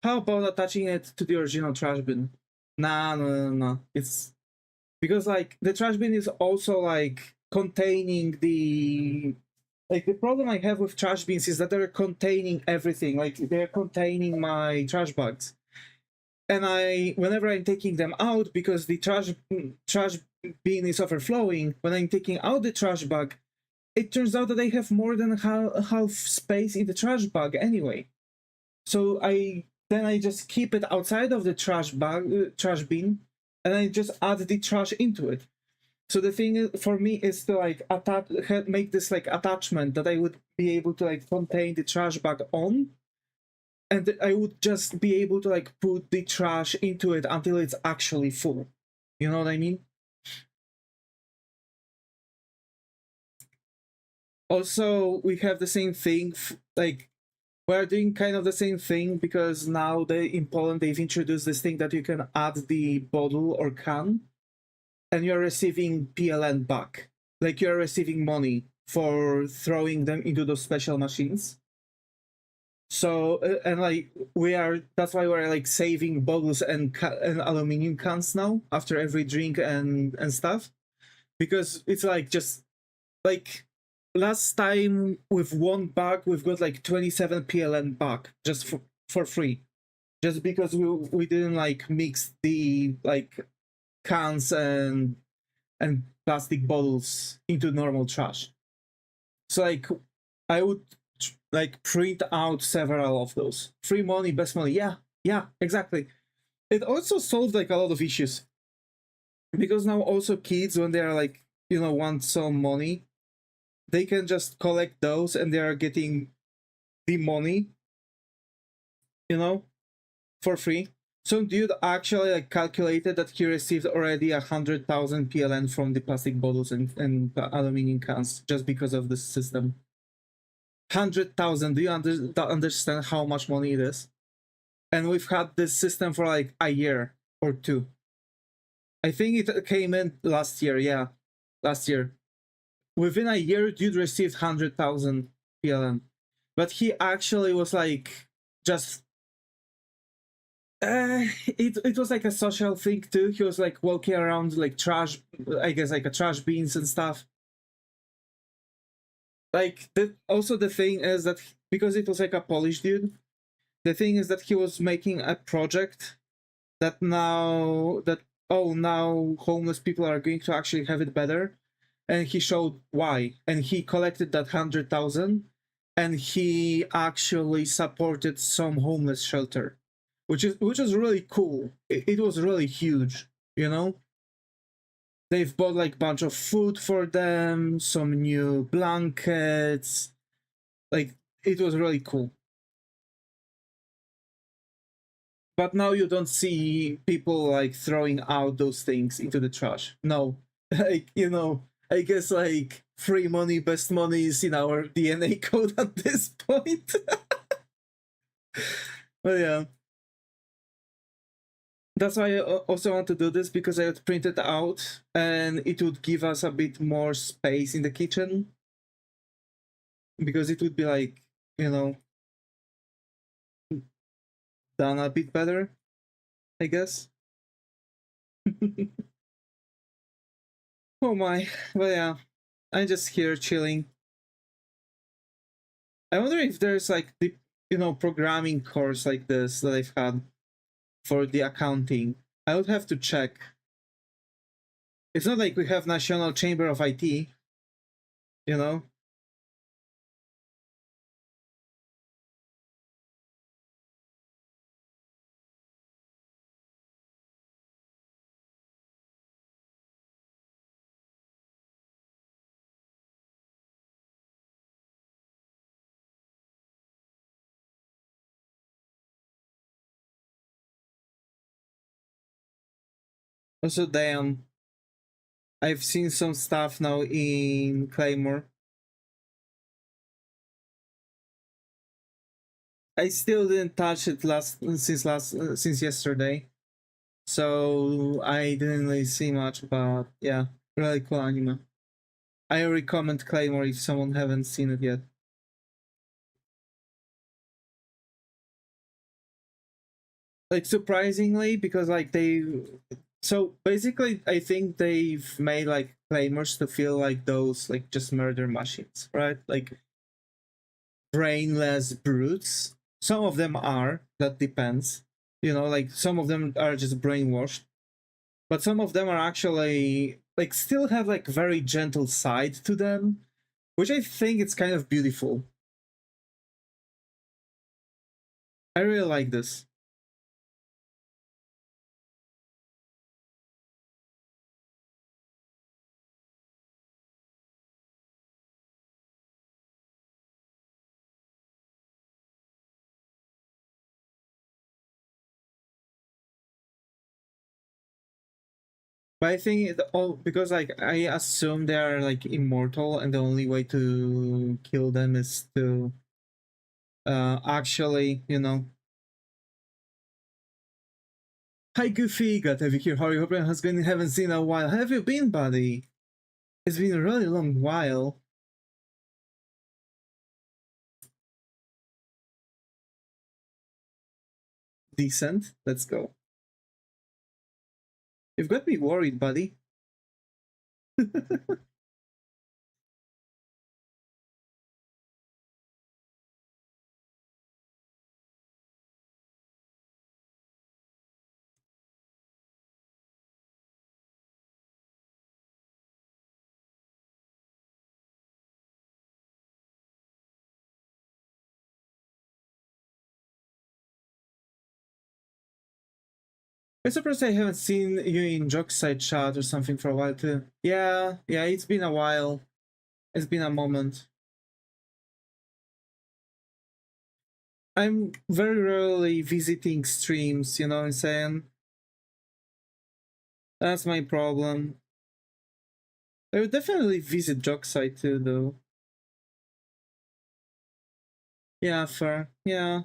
How about attaching it to the original trash bin? Nah, no. It's because like the trash bin is also like containing the, like, the problem I have with trash bins is that they're containing everything. Like they're containing my trash bags, and whenever I'm taking them out because the trash bin is overflowing, when I'm taking out the trash bag, it turns out that I have more than half space in the trash bag anyway. So I just keep it outside of the trash bin, and I just add the trash into it. So the thing for me is to like make this like attachment that I would be able to like contain the trash bag on, and I would just be able to like put the trash into it until it's actually full. You know what I mean? Also, we have the same thing, like we're doing kind of the same thing because now in Poland they've introduced this thing that you can add the bottle or can, and you're receiving PLN back. Like you're receiving money for throwing them into those special machines. So and like that's why we're like saving bottles and aluminum cans now after every drink and stuff, because it's like just like last time with one bag we've got like 27 PLN back just for free, just because we didn't like mix the like cans and plastic bottles into normal trash. So like I would like print out several of those. Free money, best money. Yeah, exactly. It also solved like a lot of issues, because now also kids, when they are like, you know, want some money, they can just collect those and they are getting the money, you know, for free. So dude actually like calculated that he received already 100,000 PLN from the plastic bottles and aluminum cans just because of this system. 100,000. Do you understand how much money it is? And we've had this system for like a year or two. I think it came in last year. Yeah, last year. Within a year, dude received 100,000 PLN, but he actually was like just. It was like a social thing too. He was like walking around like trash, I guess like a trash bins and stuff. Like also the thing is that because it was like a Polish dude, the thing is that he was making a project that now homeless people are going to actually have it better, and he showed why, and he collected that 100,000, and he actually supported some homeless shelter, which is really cool. It was really huge, you know. They've bought like a bunch of food for them, some new blankets, like it was really cool. But now you don't see people like throwing out those things into the trash. No, like, you know, I guess like free money, best money is in our DNA code at this point. But yeah, that's why I also want to do this, because I would print it out and it would give us a bit more space in the kitchen. because it would be like, you know, done a bit better, I guess. Oh my, but yeah, I'm just here chilling. I wonder if there's like the, you know, programming course like this that I've had for the accounting. I would have to check. It's not like we have National Chamber of IT, you know. Also, damn, I've seen some stuff now in Claymore. I still didn't touch it since yesterday, so I didn't really see much. But yeah, really cool anime. I recommend Claymore if someone haven't seen it yet. Like surprisingly, because like they, so basically I think they've made like Claymores to feel like those like just murder machines, right? Like brainless brutes. Some of them are, that depends. You know, like some of them are just brainwashed, but some of them are actually like still have like very gentle side to them, which I think it's kind of beautiful. I really like this. But I think it all because like I assume they are like immortal, and the only way to kill them is to actually, you know. Hi Goofy, glad to have you here. How are you? Hope has been haven't seen a while. How have you been, buddy? It's been a really long while. Decent. Let's go. You've got me worried, buddy. I'm surprised I haven't seen you in Jockside chat or something for a while too. Yeah, it's been a while. It's been a moment. I'm very rarely visiting streams, you know what I'm saying? That's my problem. I would definitely visit Jockside too, though. Yeah, fair. Yeah.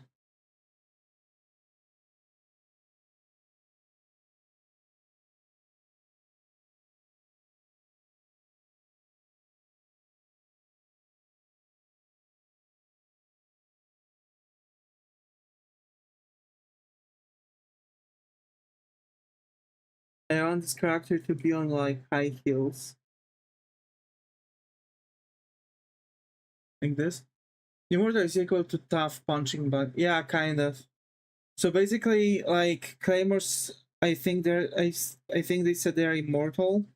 I want this character to be on like high heels. Like this. Immortal is equal to tough punching bag. Yeah, kind of. So basically, like Claymores, I think they said they're immortal,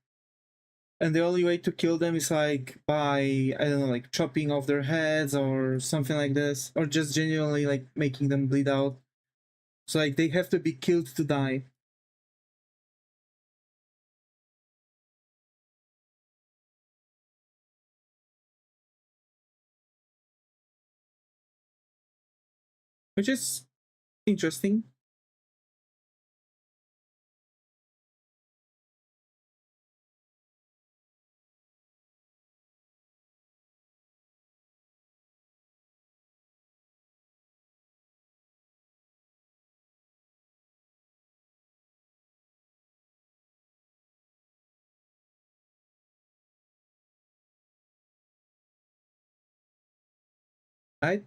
and the only way to kill them is like by, I don't know, like chopping off their heads or something like this, or just genuinely like making them bleed out. So like they have to be killed to die. Which is interesting. I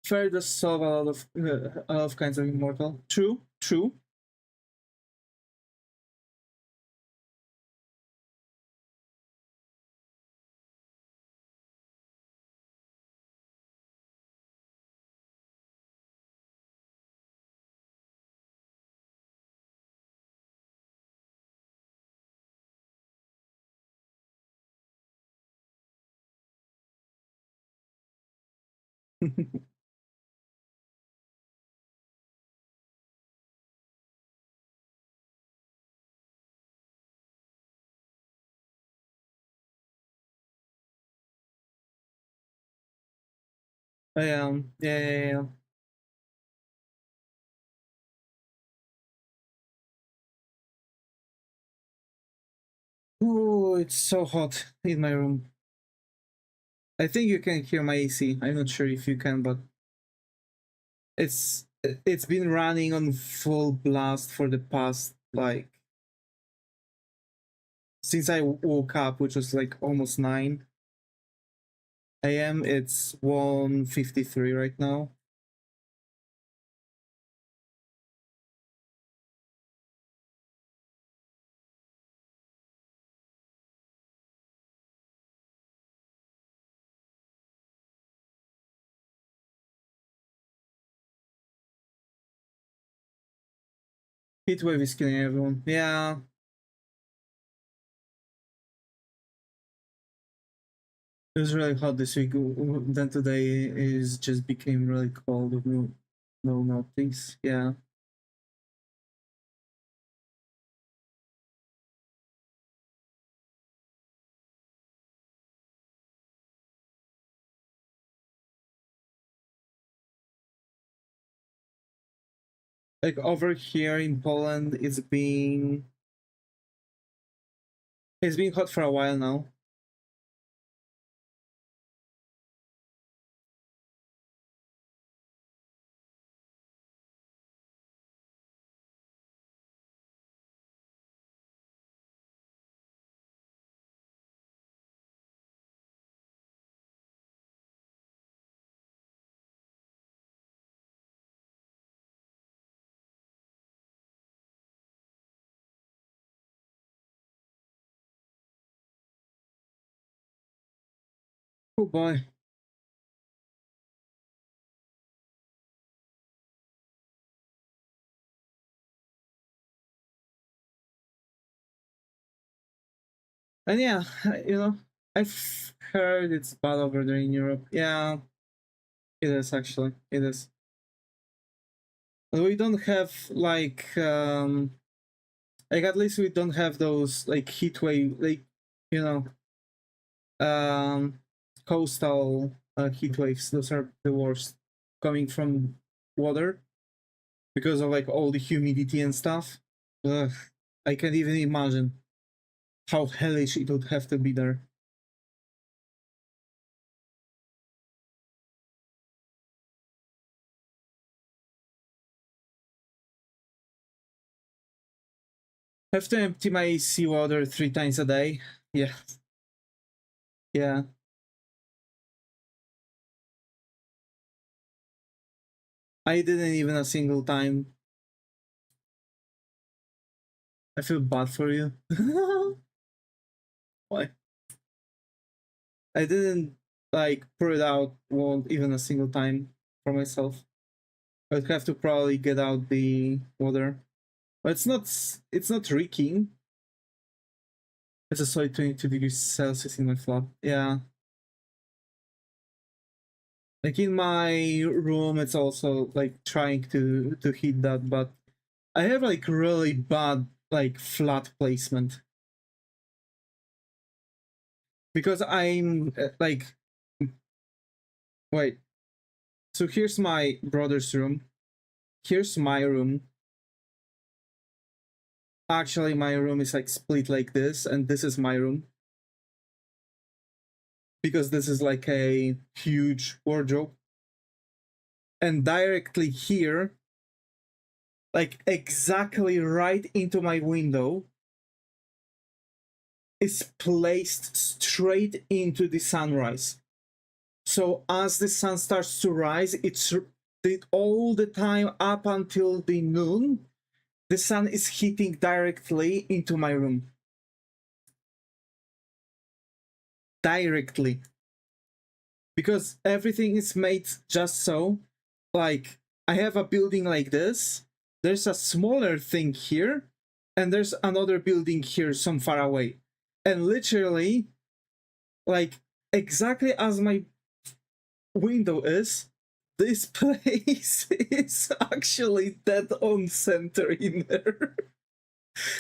Fair does solve a lot of kinds of immortal. True, true. Yeah. Oh, it's so hot in my room. I think you can hear my AC. I'm not sure if you can, but it's been running on full blast for the past like since I woke up, which was like almost 9 a.m. It's 1:53 right now. Heat wave is killing everyone. Yeah. It was really hot this week. Then today is just became really cold with no nothings. Yeah. Like over here in Poland, it's been hot for a while now. Oh boy. And yeah, I've heard it's bad over there in Europe. Yeah, it is actually. It is. We don't have like at least we don't have those like heat wave you know um coastal heat waves. Those are the worst coming from water because of like all the humidity and stuff. Ugh, I can't even imagine how hellish it would have to be there. Have to empty my seawater 3 times a day. Yeah, yeah. I didn't even a single time. I feel bad for you. Why? I didn't like pour it out won't even a single time for myself. I'd have to probably get out the water. But it's not reeking. It's a solid 22 degrees Celsius in my flat. Yeah. Like in my room it's also like trying to heat that, but I have like really bad like flat placement. Because I'm like wait. So here's my brother's room. Here's my room. Actually, my room is like split like this, and this is my room. Because this is like a huge wardrobe. And directly here, like exactly right into my window, is placed straight into the sunrise. So as the sun starts to rise, all the time up until the noon, the sun is hitting directly into my room. Directly. Because everything is made just so. Like, I have a building like this, there's a smaller thing here, and there's another building here some far away. And literally, like, exactly as my window is, this place is actually dead on center in there.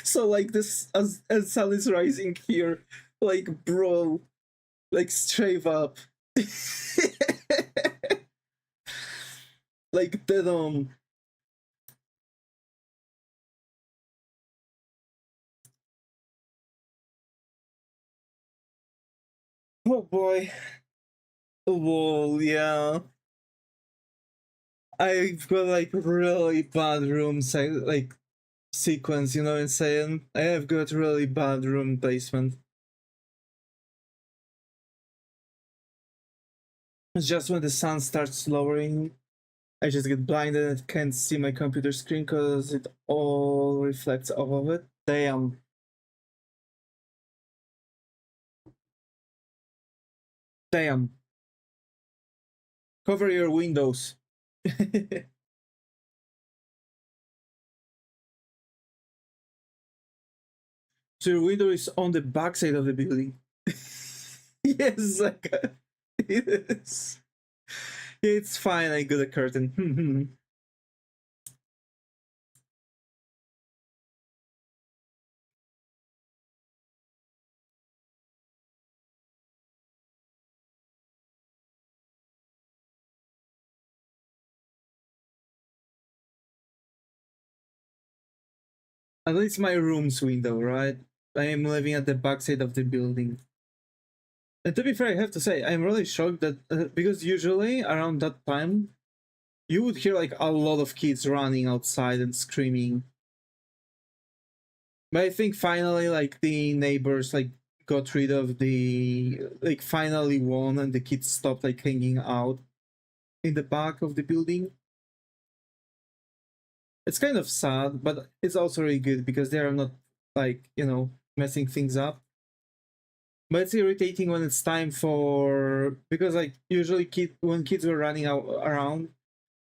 So like this, as sun is rising here, like bro, like straight up. Like dead on. Oh boy. Well, yeah. I've got like really bad rooms, like sequence, you know what I'm saying? I have got really bad room placement. It's just when the sun starts lowering, I just get blinded and can't see my computer screen because it all reflects off of it. Damn. Damn. Cover your windows. So your window is on the backside of the building. Yes, it is. It's fine, I got a curtain. At least my room's window, right? I am living at the backside of the building. And to be fair, I have to say, I'm really shocked that, because usually around that time, you would hear like a lot of kids running outside and screaming. But I think finally, like, the neighbors, like, got rid of like, finally won, and the kids stopped, like, hanging out in the back of the building. It's kind of sad, but it's also really good because they are not, like, you know, messing things up. But it's irritating when it's time for, because like usually when kids were running around,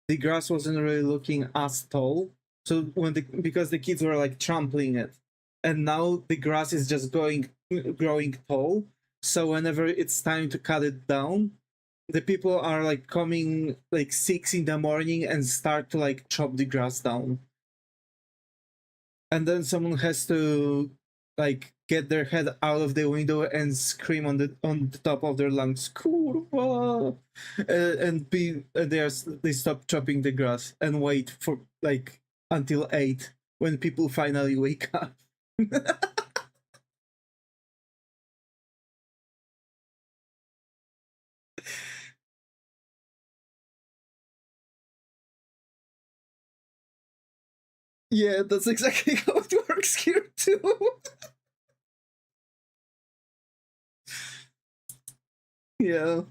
the grass wasn't really looking as tall. So because the kids were like trampling it, and now the grass is just growing tall. So whenever it's time to cut it down, the people are like coming like 6 in the morning and start to like chop the grass down. And then someone has to like get their head out of the window and scream on the top of their lungs, "Kurwa!" And they stop chopping the grass and wait for like until 8 when people finally wake up. Yeah, that's exactly how it works here too. Yeah.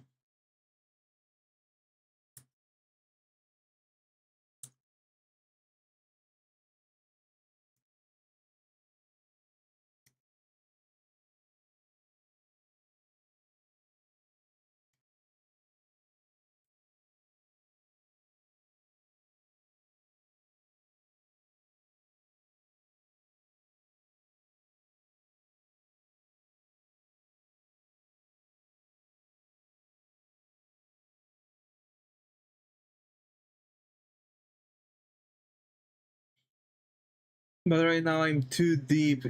But right now I'm too deep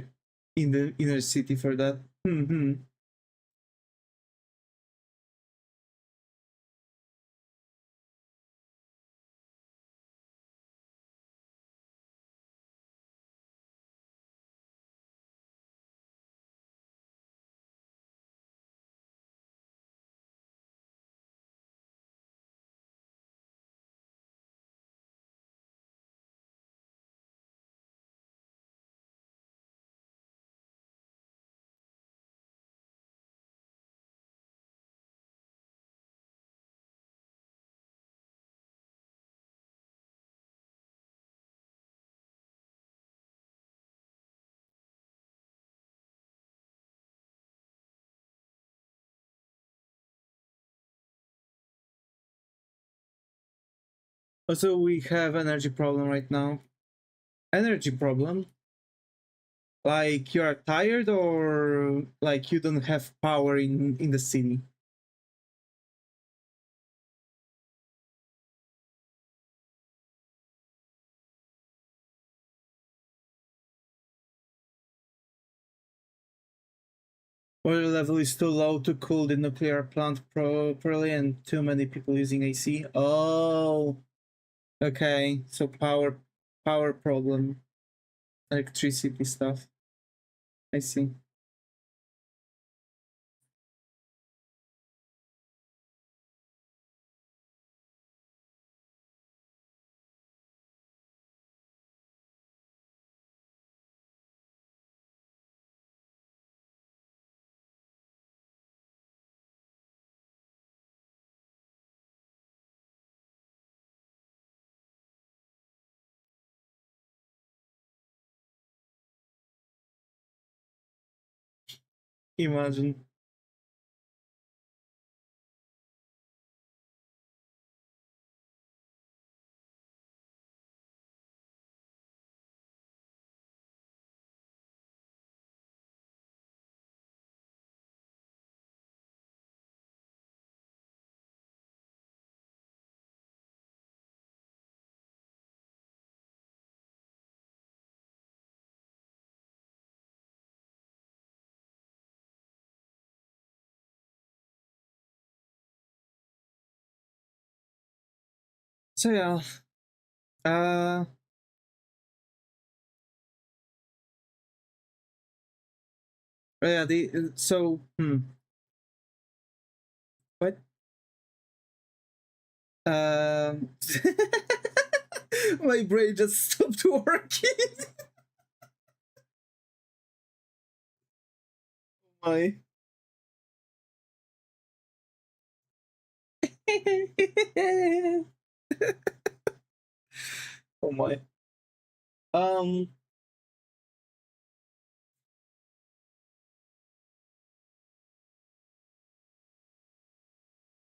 in the inner city for that. Also, we have energy problem right now. Energy problem? Like you are tired or like you don't have power in the city? Oil level is too low to cool the nuclear plant properly and too many people using AC. Oh, okay. So power problem, electricity stuff. I see. Imagine. So yeah. Uh yeah, the so what? Um my brain just stopped working. my oh my. Um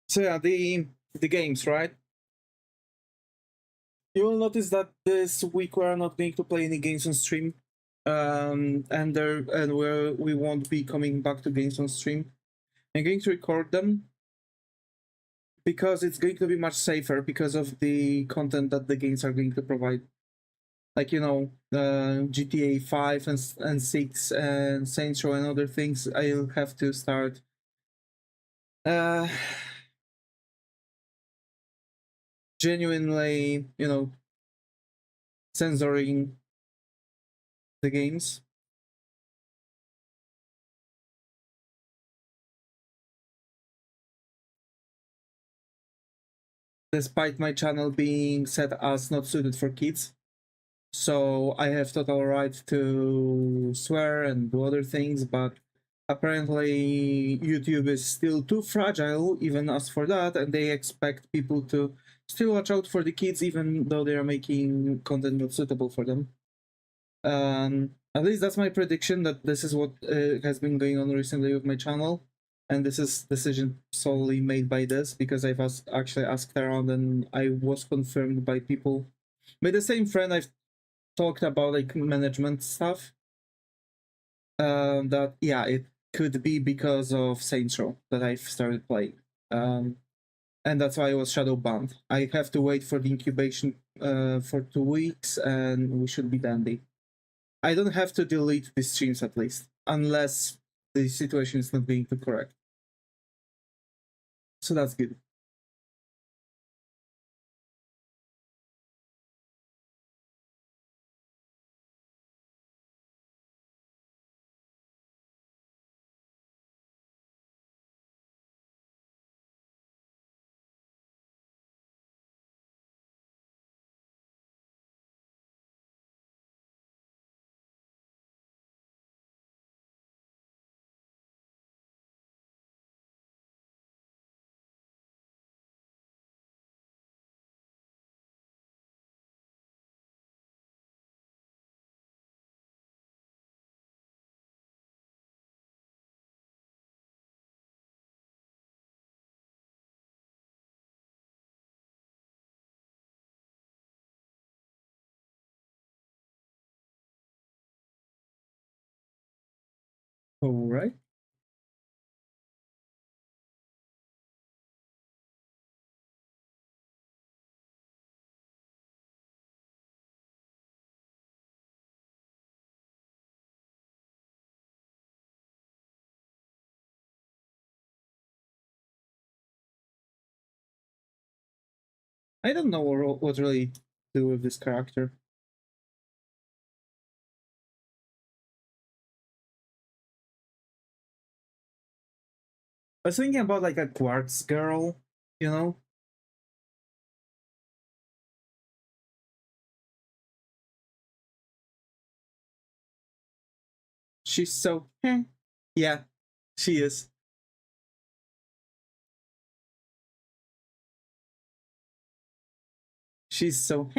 so yeah, the games, right? You will notice that this week we're not going to play any games on stream. And we won't be coming back to games on stream. I'm going to record them because it's going to be much safer because of the content that the games are going to provide. Like, you know, GTA 5 and 6 and Saints Row and other things, I'll have to start uh, genuinely, you know, censoring the games. Despite my channel being set as not suited for kids. So I have total right to swear and do other things, but apparently YouTube is still too fragile even as for that, and they expect people to still watch out for the kids even though they are making content not suitable for them. At least that's my prediction, that this is what has been going on recently with my channel, and this is decision solely made by this because I've actually asked around and I was confirmed by people, by the same friend I've talked about, like management stuff. That yeah, it could be because of Saints Row that I've started playing, and that's why I was shadow banned. I have to wait for the incubation for 2 weeks, and we should be dandy. I don't have to delete the streams at least, unless the situation is not being too correct. So that's good. All right. I don't know what really to do with this character. I was thinking about like a quartz girl, you know? She's so yeah, she is. She's so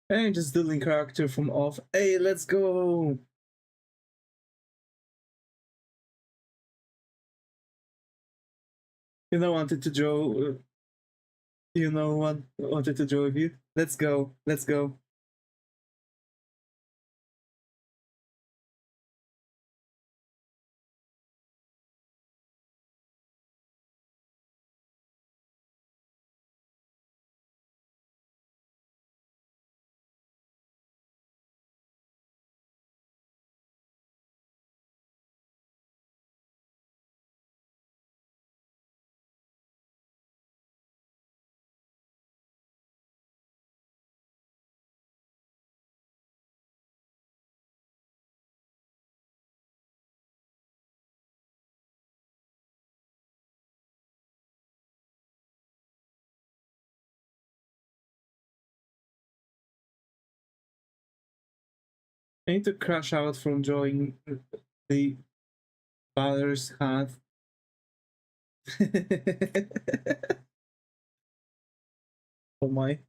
And just doodling character from off. Hey, let's go! You know, wanted to draw. You know, wanted to draw with you. Let's go. Let's go. I need to crash out from drawing the father's hat. Oh my.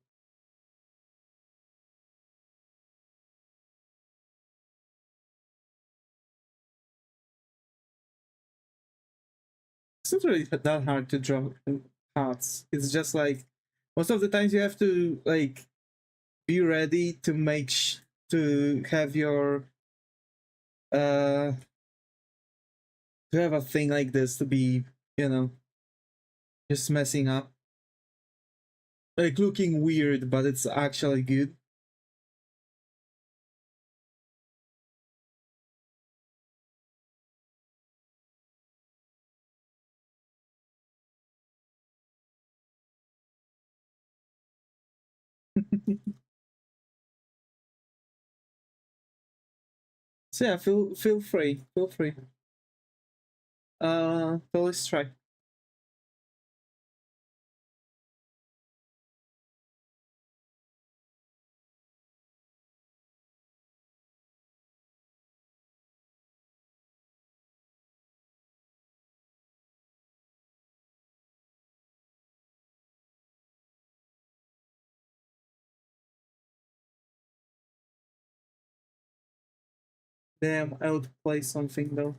It's not really that hard to draw hats. It's just like most of the times you have to like be ready to to have your uh to have a thing like this to be, you know, just messing up. Like looking weird, but it's actually good. So yeah, feel free. Feel free. Totally strike. Damn, I would play something though.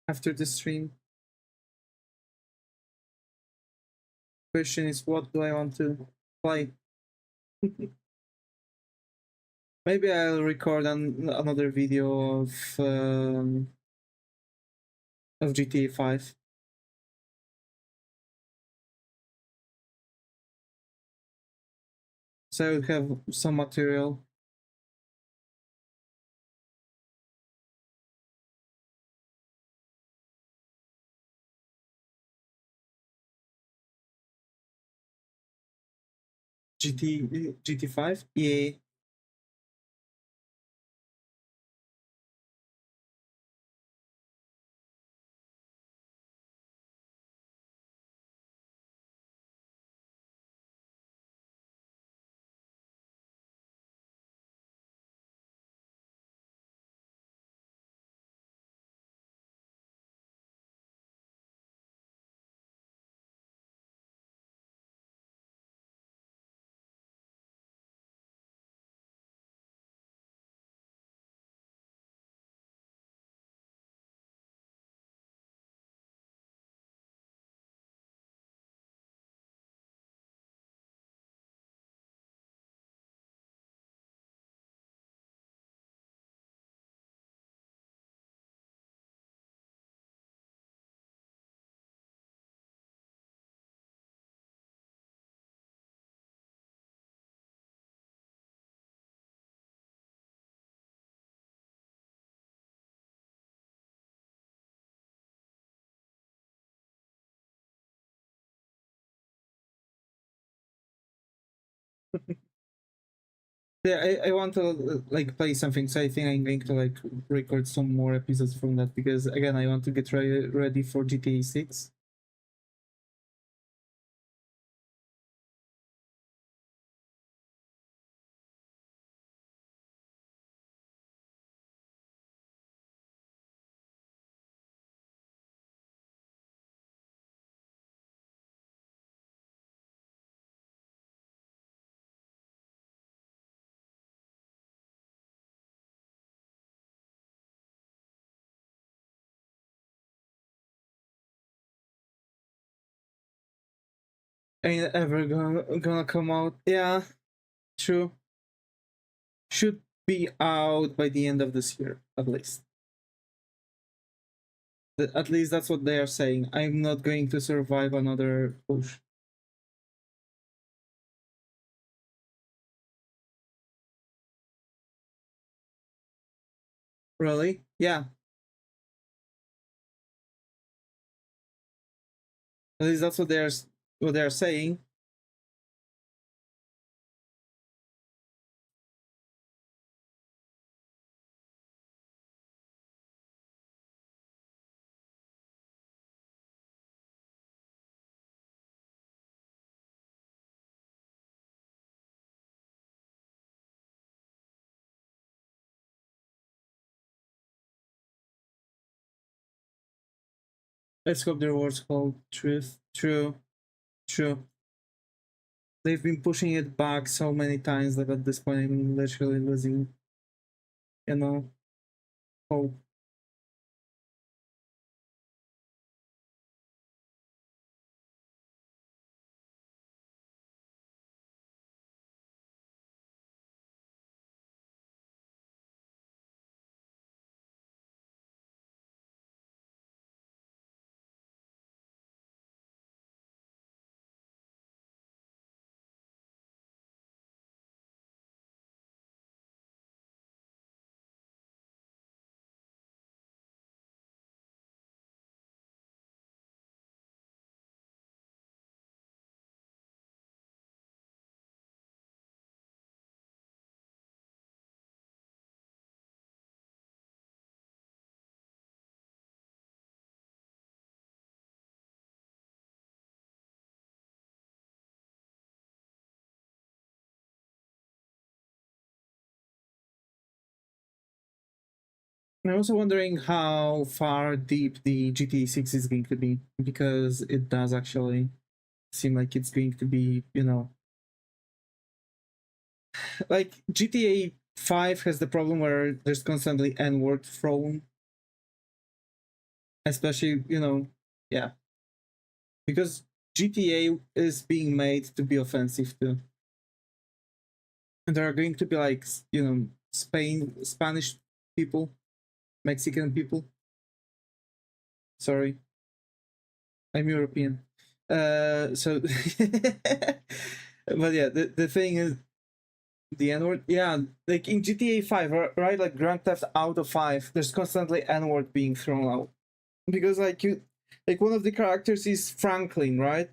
After the stream. Question is, what do I want to play? Maybe I'll record another video of GTA 5. So I will have some material. GT5? Yeah. Yeah, I want to like play something, so I think I'm going to like record some more episodes from that because again I want to get ready for GTA 6. Ain't ever gonna come out. Yeah, true. Should be out by the end of this year, at least. At least that's what they are saying. I'm not going to survive another push. Really? Yeah. At least that's what they're saying. Let's hope the rewards hold truth. True. True. They've been pushing it back so many times that at this point I'm literally losing, you know, hope. I'm also wondering how far deep the GTA 6 is going to be, because it does actually seem like it's going to be, you know, like GTA 5 has the problem where there's constantly N-word thrown, especially, you know, yeah, because GTA is being made to be offensive too. And there are going to be like, you know, Spanish people, Mexican people. Sorry, I'm European. So, but yeah, the thing is, the N-word, yeah, like in GTA 5, right? Like Grand Theft Auto 5, there's constantly N-word being thrown out. Because like you, like one of the characters is Franklin, right?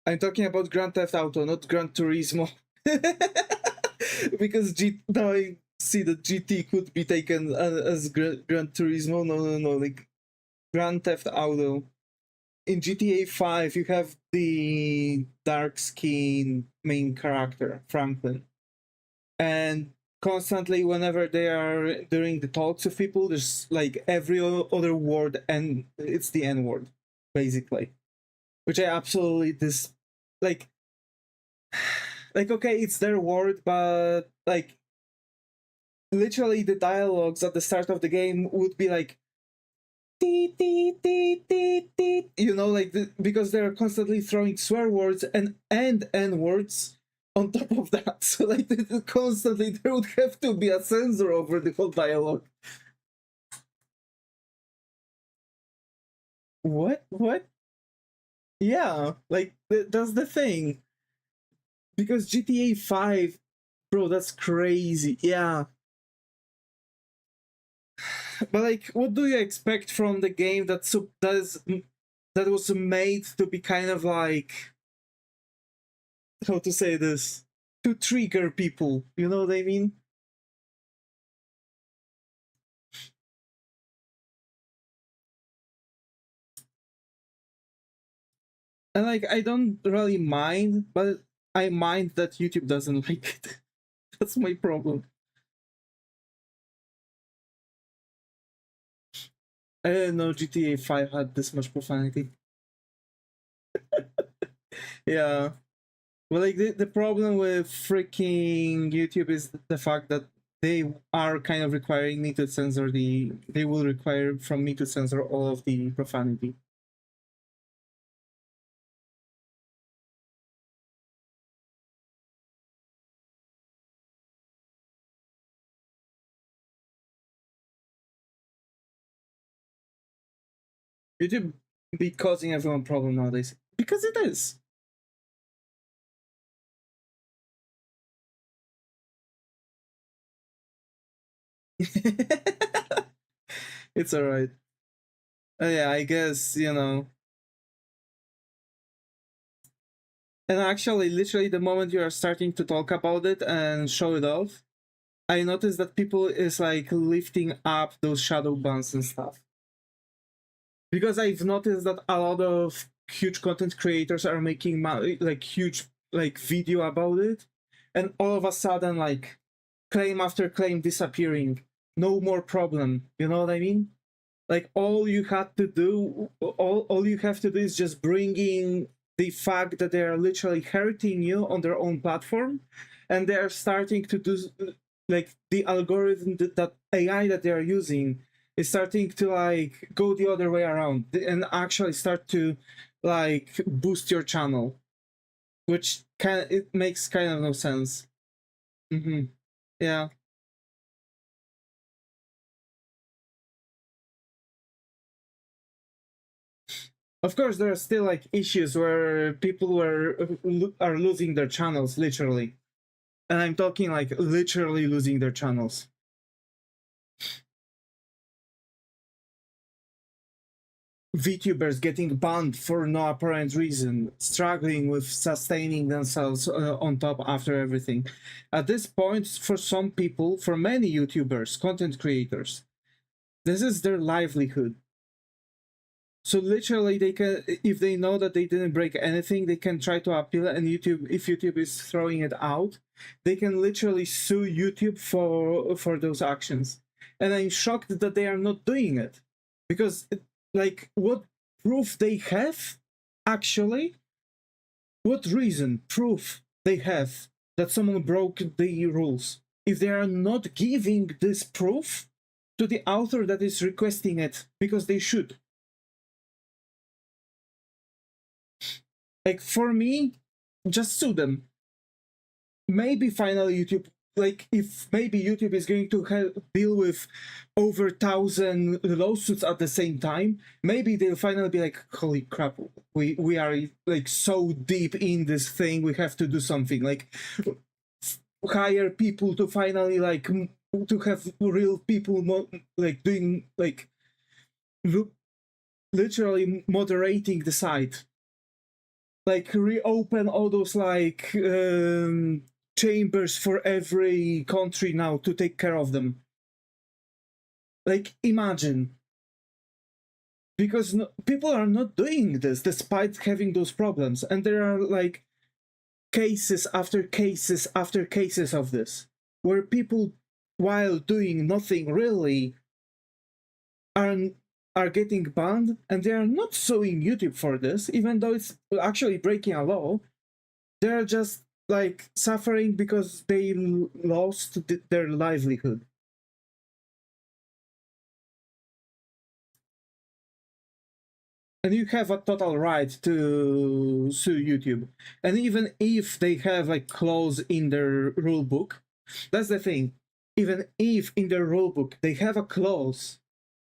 I'm talking about Grand Theft Auto, not Gran Turismo. Because now I see that GT could be taken as Gran Turismo. No, no, no, like Grand Theft Auto. In GTA 5, you have the dark skin main character, Franklin. And constantly, whenever they are during the talks of people, there's like every other word, and it's the N word, basically. Which I absolutely like, like, okay, it's their word, but like, literally, the dialogues at the start of the game would be like, you know, like because they're constantly throwing swear words and n words on top of that. So like constantly there would have to be a censor over the whole dialogue. What? Yeah, like that's the thing, because GTA 5, bro, that's crazy. Yeah, But like, what do you expect from the game that was made to be kind of like, how to say this, to trigger people? You know what I mean? And like, I don't really mind, but I mind that YouTube doesn't like it. That's my problem. I didn't know GTA 5 had this much profanity. Yeah. Well, like, the problem with freaking YouTube is the fact that they are kind of requiring me to censor they will require from me to censor all of the profanity. YouTube be causing everyone problem nowadays. Because it is. It's alright. Yeah, I guess, you know. And actually, literally, the moment you are starting to talk about it and show it off, I noticed that people is like lifting up those shadow bans and stuff. Because I've noticed that a lot of huge content creators are making like huge like video about it, and all of a sudden, like, claim after claim disappearing, no more problem. You know what I mean? Like, all you have to do is just bring in the fact that they are literally hurting you on their own platform, and they are starting to do, like, the algorithm that AI that they are using is starting to like go the other way around and actually start to like boost your channel, which it makes kind of no sense. Yeah. Of course, there are still like issues where people are losing their channels literally, and I'm talking like literally losing their channels. VTubers getting banned for no apparent reason, struggling with sustaining themselves on top after everything. At this point, for some people, for many YouTubers, content creators, this is their livelihood. So literally, they can, if they know that they didn't break anything, they can try to appeal. And YouTube, if YouTube is throwing it out, they can literally sue YouTube for those actions. And I'm shocked that they are not doing it, because like, what proof they have? Actually, what reason, proof they have that someone broke the rules? If they are not giving this proof to the author that is requesting it, because they should. Like, for me, just sue them. Maybe finally YouTube, like, if maybe YouTube is going to deal with over 1,000 lawsuits at the same time, maybe they'll finally be like, holy crap, we are like so deep in this thing, we have to do something, like hire people to finally like to have real people like doing like literally moderating the site, like reopen all those like chambers for every country now to take care of them. Like, imagine. Because people are not doing this despite having those problems, and there are like cases after cases after cases of this, where people, while doing nothing really, are getting banned, and they are not suing YouTube for this, even though it's actually breaking a law. They're just like suffering because they lost their livelihood. And you have a total right to sue YouTube. And even if they have a clause in their rulebook, that's the thing. Even if in their rulebook they have a clause,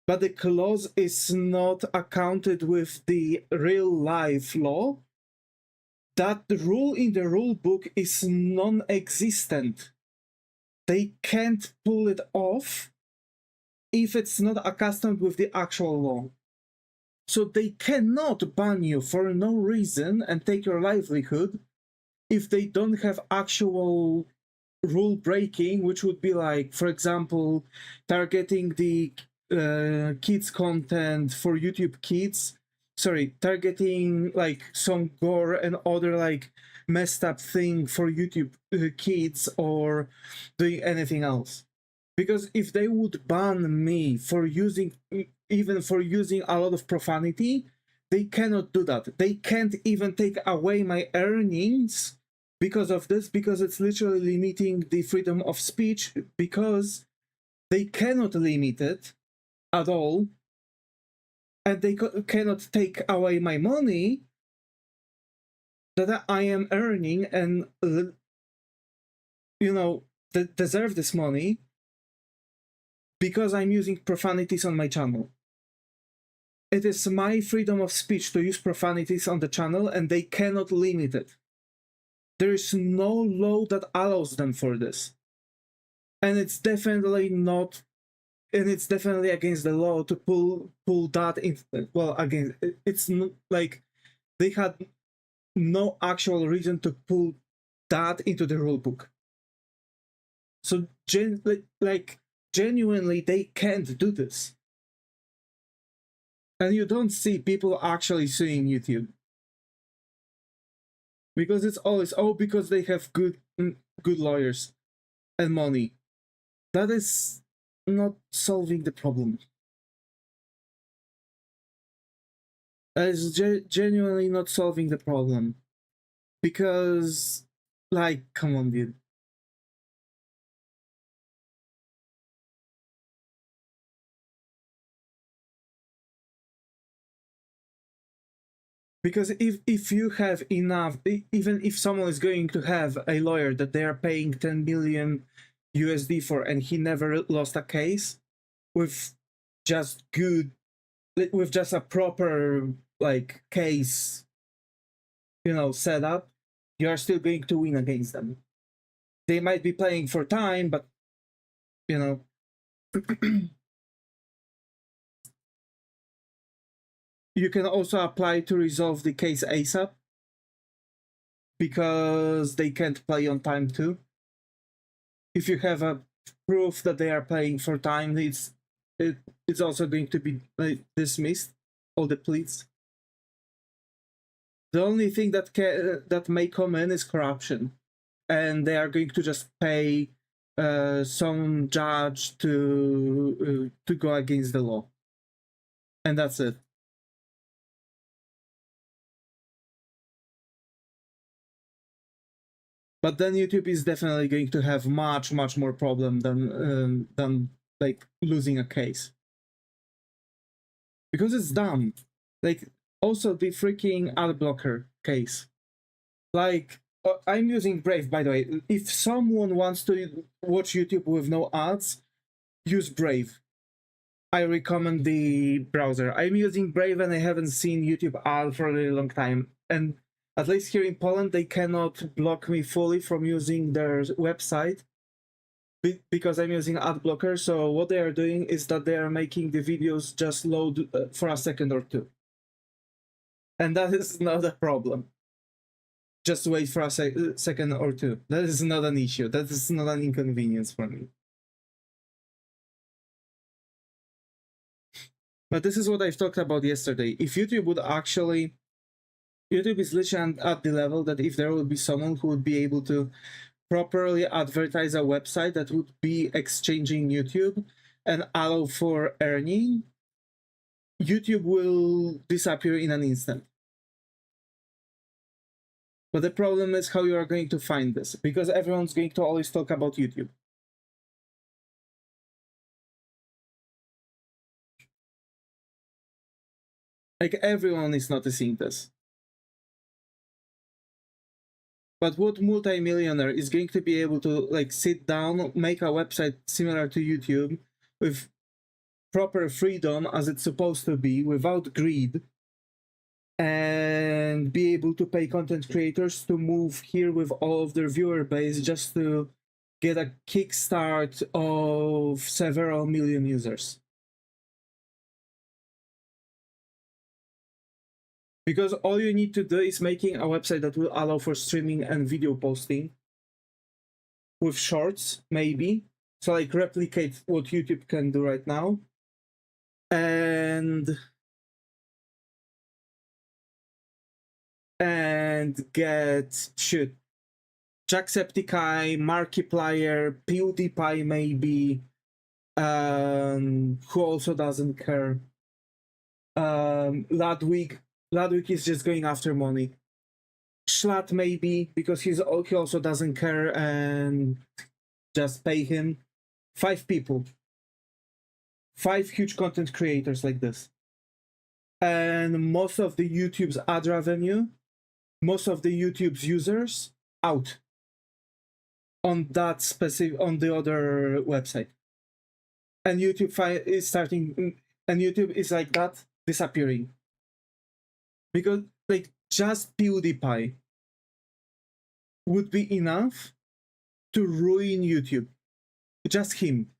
but the clause is not accounted with the real life law, that rule in the rulebook is non-existent. They can't pull it off if it's not accustomed with the actual law. So they cannot ban you for no reason and take your livelihood if they don't have actual rule breaking, which would be like, for example, targeting the kids content for YouTube Kids. Sorry, targeting like some gore and other like messed up thing for YouTube Kids, or doing anything else. Because if they would ban me for using, even for using a lot of profanity, they cannot do that. They can't even take away my earnings because of this, because it's literally limiting the freedom of speech, because they cannot limit it at all, and they cannot take away my money that I am earning and, you know, deserve this money because I'm using profanities on my channel. It is my freedom of speech to use profanities on the channel, and they cannot limit it. There is no law that allows them for this. And it's definitely not, and it's definitely against the law to pull that in. Well, again, it's not like they had no actual reason to pull that into the rulebook. So genuinely, they can't do this. And you don't see people actually suing YouTube. Because it's always, oh, because they have good lawyers and money. That is not solving the problem. That is genuinely not solving the problem. Because, like, come on, dude. Because if you have enough, even if someone is going to have a lawyer that they are paying 10 million USD for, and he never lost a case, with just a proper like case, you know, set up, you are still going to win against them. They might be playing for time, but you know. You can also apply to resolve the case ASAP, because they can't play on time too. If you have a proof that they are playing for time, it's also going to be dismissed, all the pleas. The only thing that may come in is corruption, and they are going to just pay some judge to go against the law, and that's it. But then YouTube is definitely going to have much more problem than like losing a case, because it's dumb. Like, also the freaking ad blocker case. Like, I'm using Brave, by the way. If someone wants to watch YouTube with no ads, use Brave. I recommend the browser. I'm using Brave and I haven't seen YouTube ad for a really long time. And at least here in Poland, they cannot block me fully from using their website because I'm using ad blocker. So what they are doing is that they are making the videos just load for a second or two. And that is not a problem. Just wait for a second or two. That is not an issue. That is not an inconvenience for me. But this is what I've talked about yesterday. If YouTube would actually... YouTube is literally at the level that if there would be someone who would be able to properly advertise a website that would be exchanging YouTube and allow for earning, YouTube will disappear in an instant. But the problem is how you are going to find this, because everyone's going to always talk about YouTube. Like, everyone is noticing this. But what multi-millionaire is going to be able to like sit down, make a website similar to YouTube with proper freedom as it's supposed to be, without greed, and be able to pay content creators to move here with all of their viewer base just to get a kickstart of several million users. Because all you need to do is making a website that will allow for streaming and video posting with shorts, maybe. So like replicate what YouTube can do right now. And get Jacksepticeye, Markiplier, PewDiePie maybe, who also doesn't care. Ludwig is just going after money. Schlatt maybe, because he also doesn't care, and just pay him. 5 people. 5 huge content creators like this. And most of the YouTube's ad revenue, most of the YouTube's users out on that specific, on the other website. And YouTube is starting, and YouTube is like that, disappearing. Because like just PewDiePie would be enough to ruin YouTube. Just him.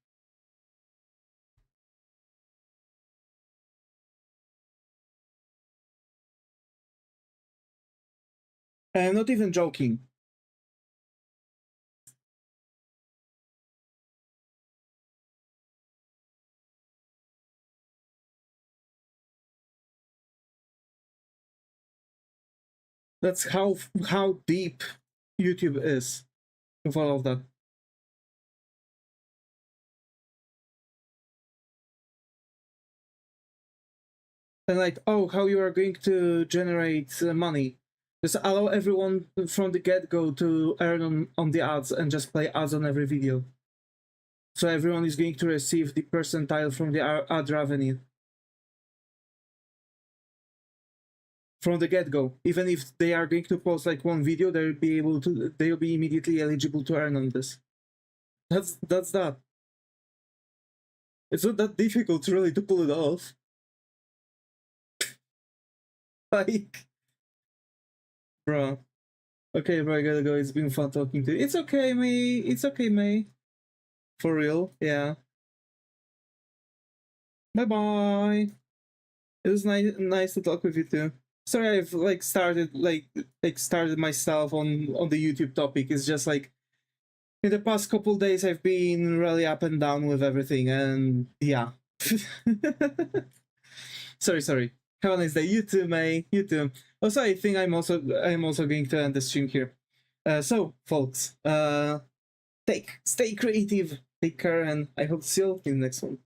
And not even joking. That's how deep YouTube is with all of that. And like, oh, how you are going to generate money. Just allow everyone from the get-go to earn on the ads and just play ads on every video. So everyone is going to receive the percentile from the ad revenue. From the get-go. Even if they are going to post like one video, they'll be immediately eligible to earn on this. That's that. It's not that difficult really to pull it off. Like, bro. Okay, bro, I gotta go. It's been fun talking to you. It's okay, May. It's okay, May. For real, yeah. Bye-bye. It was nice to talk with you too. Sorry, I've like started myself on the YouTube topic. It's just like in the past couple days I've been really up and down with everything, and yeah. sorry. Have a nice day. You too, May. You too. Also, I think I'm also going to end the stream here. So, folks, stay creative, take care, and I hope to see you in the next one.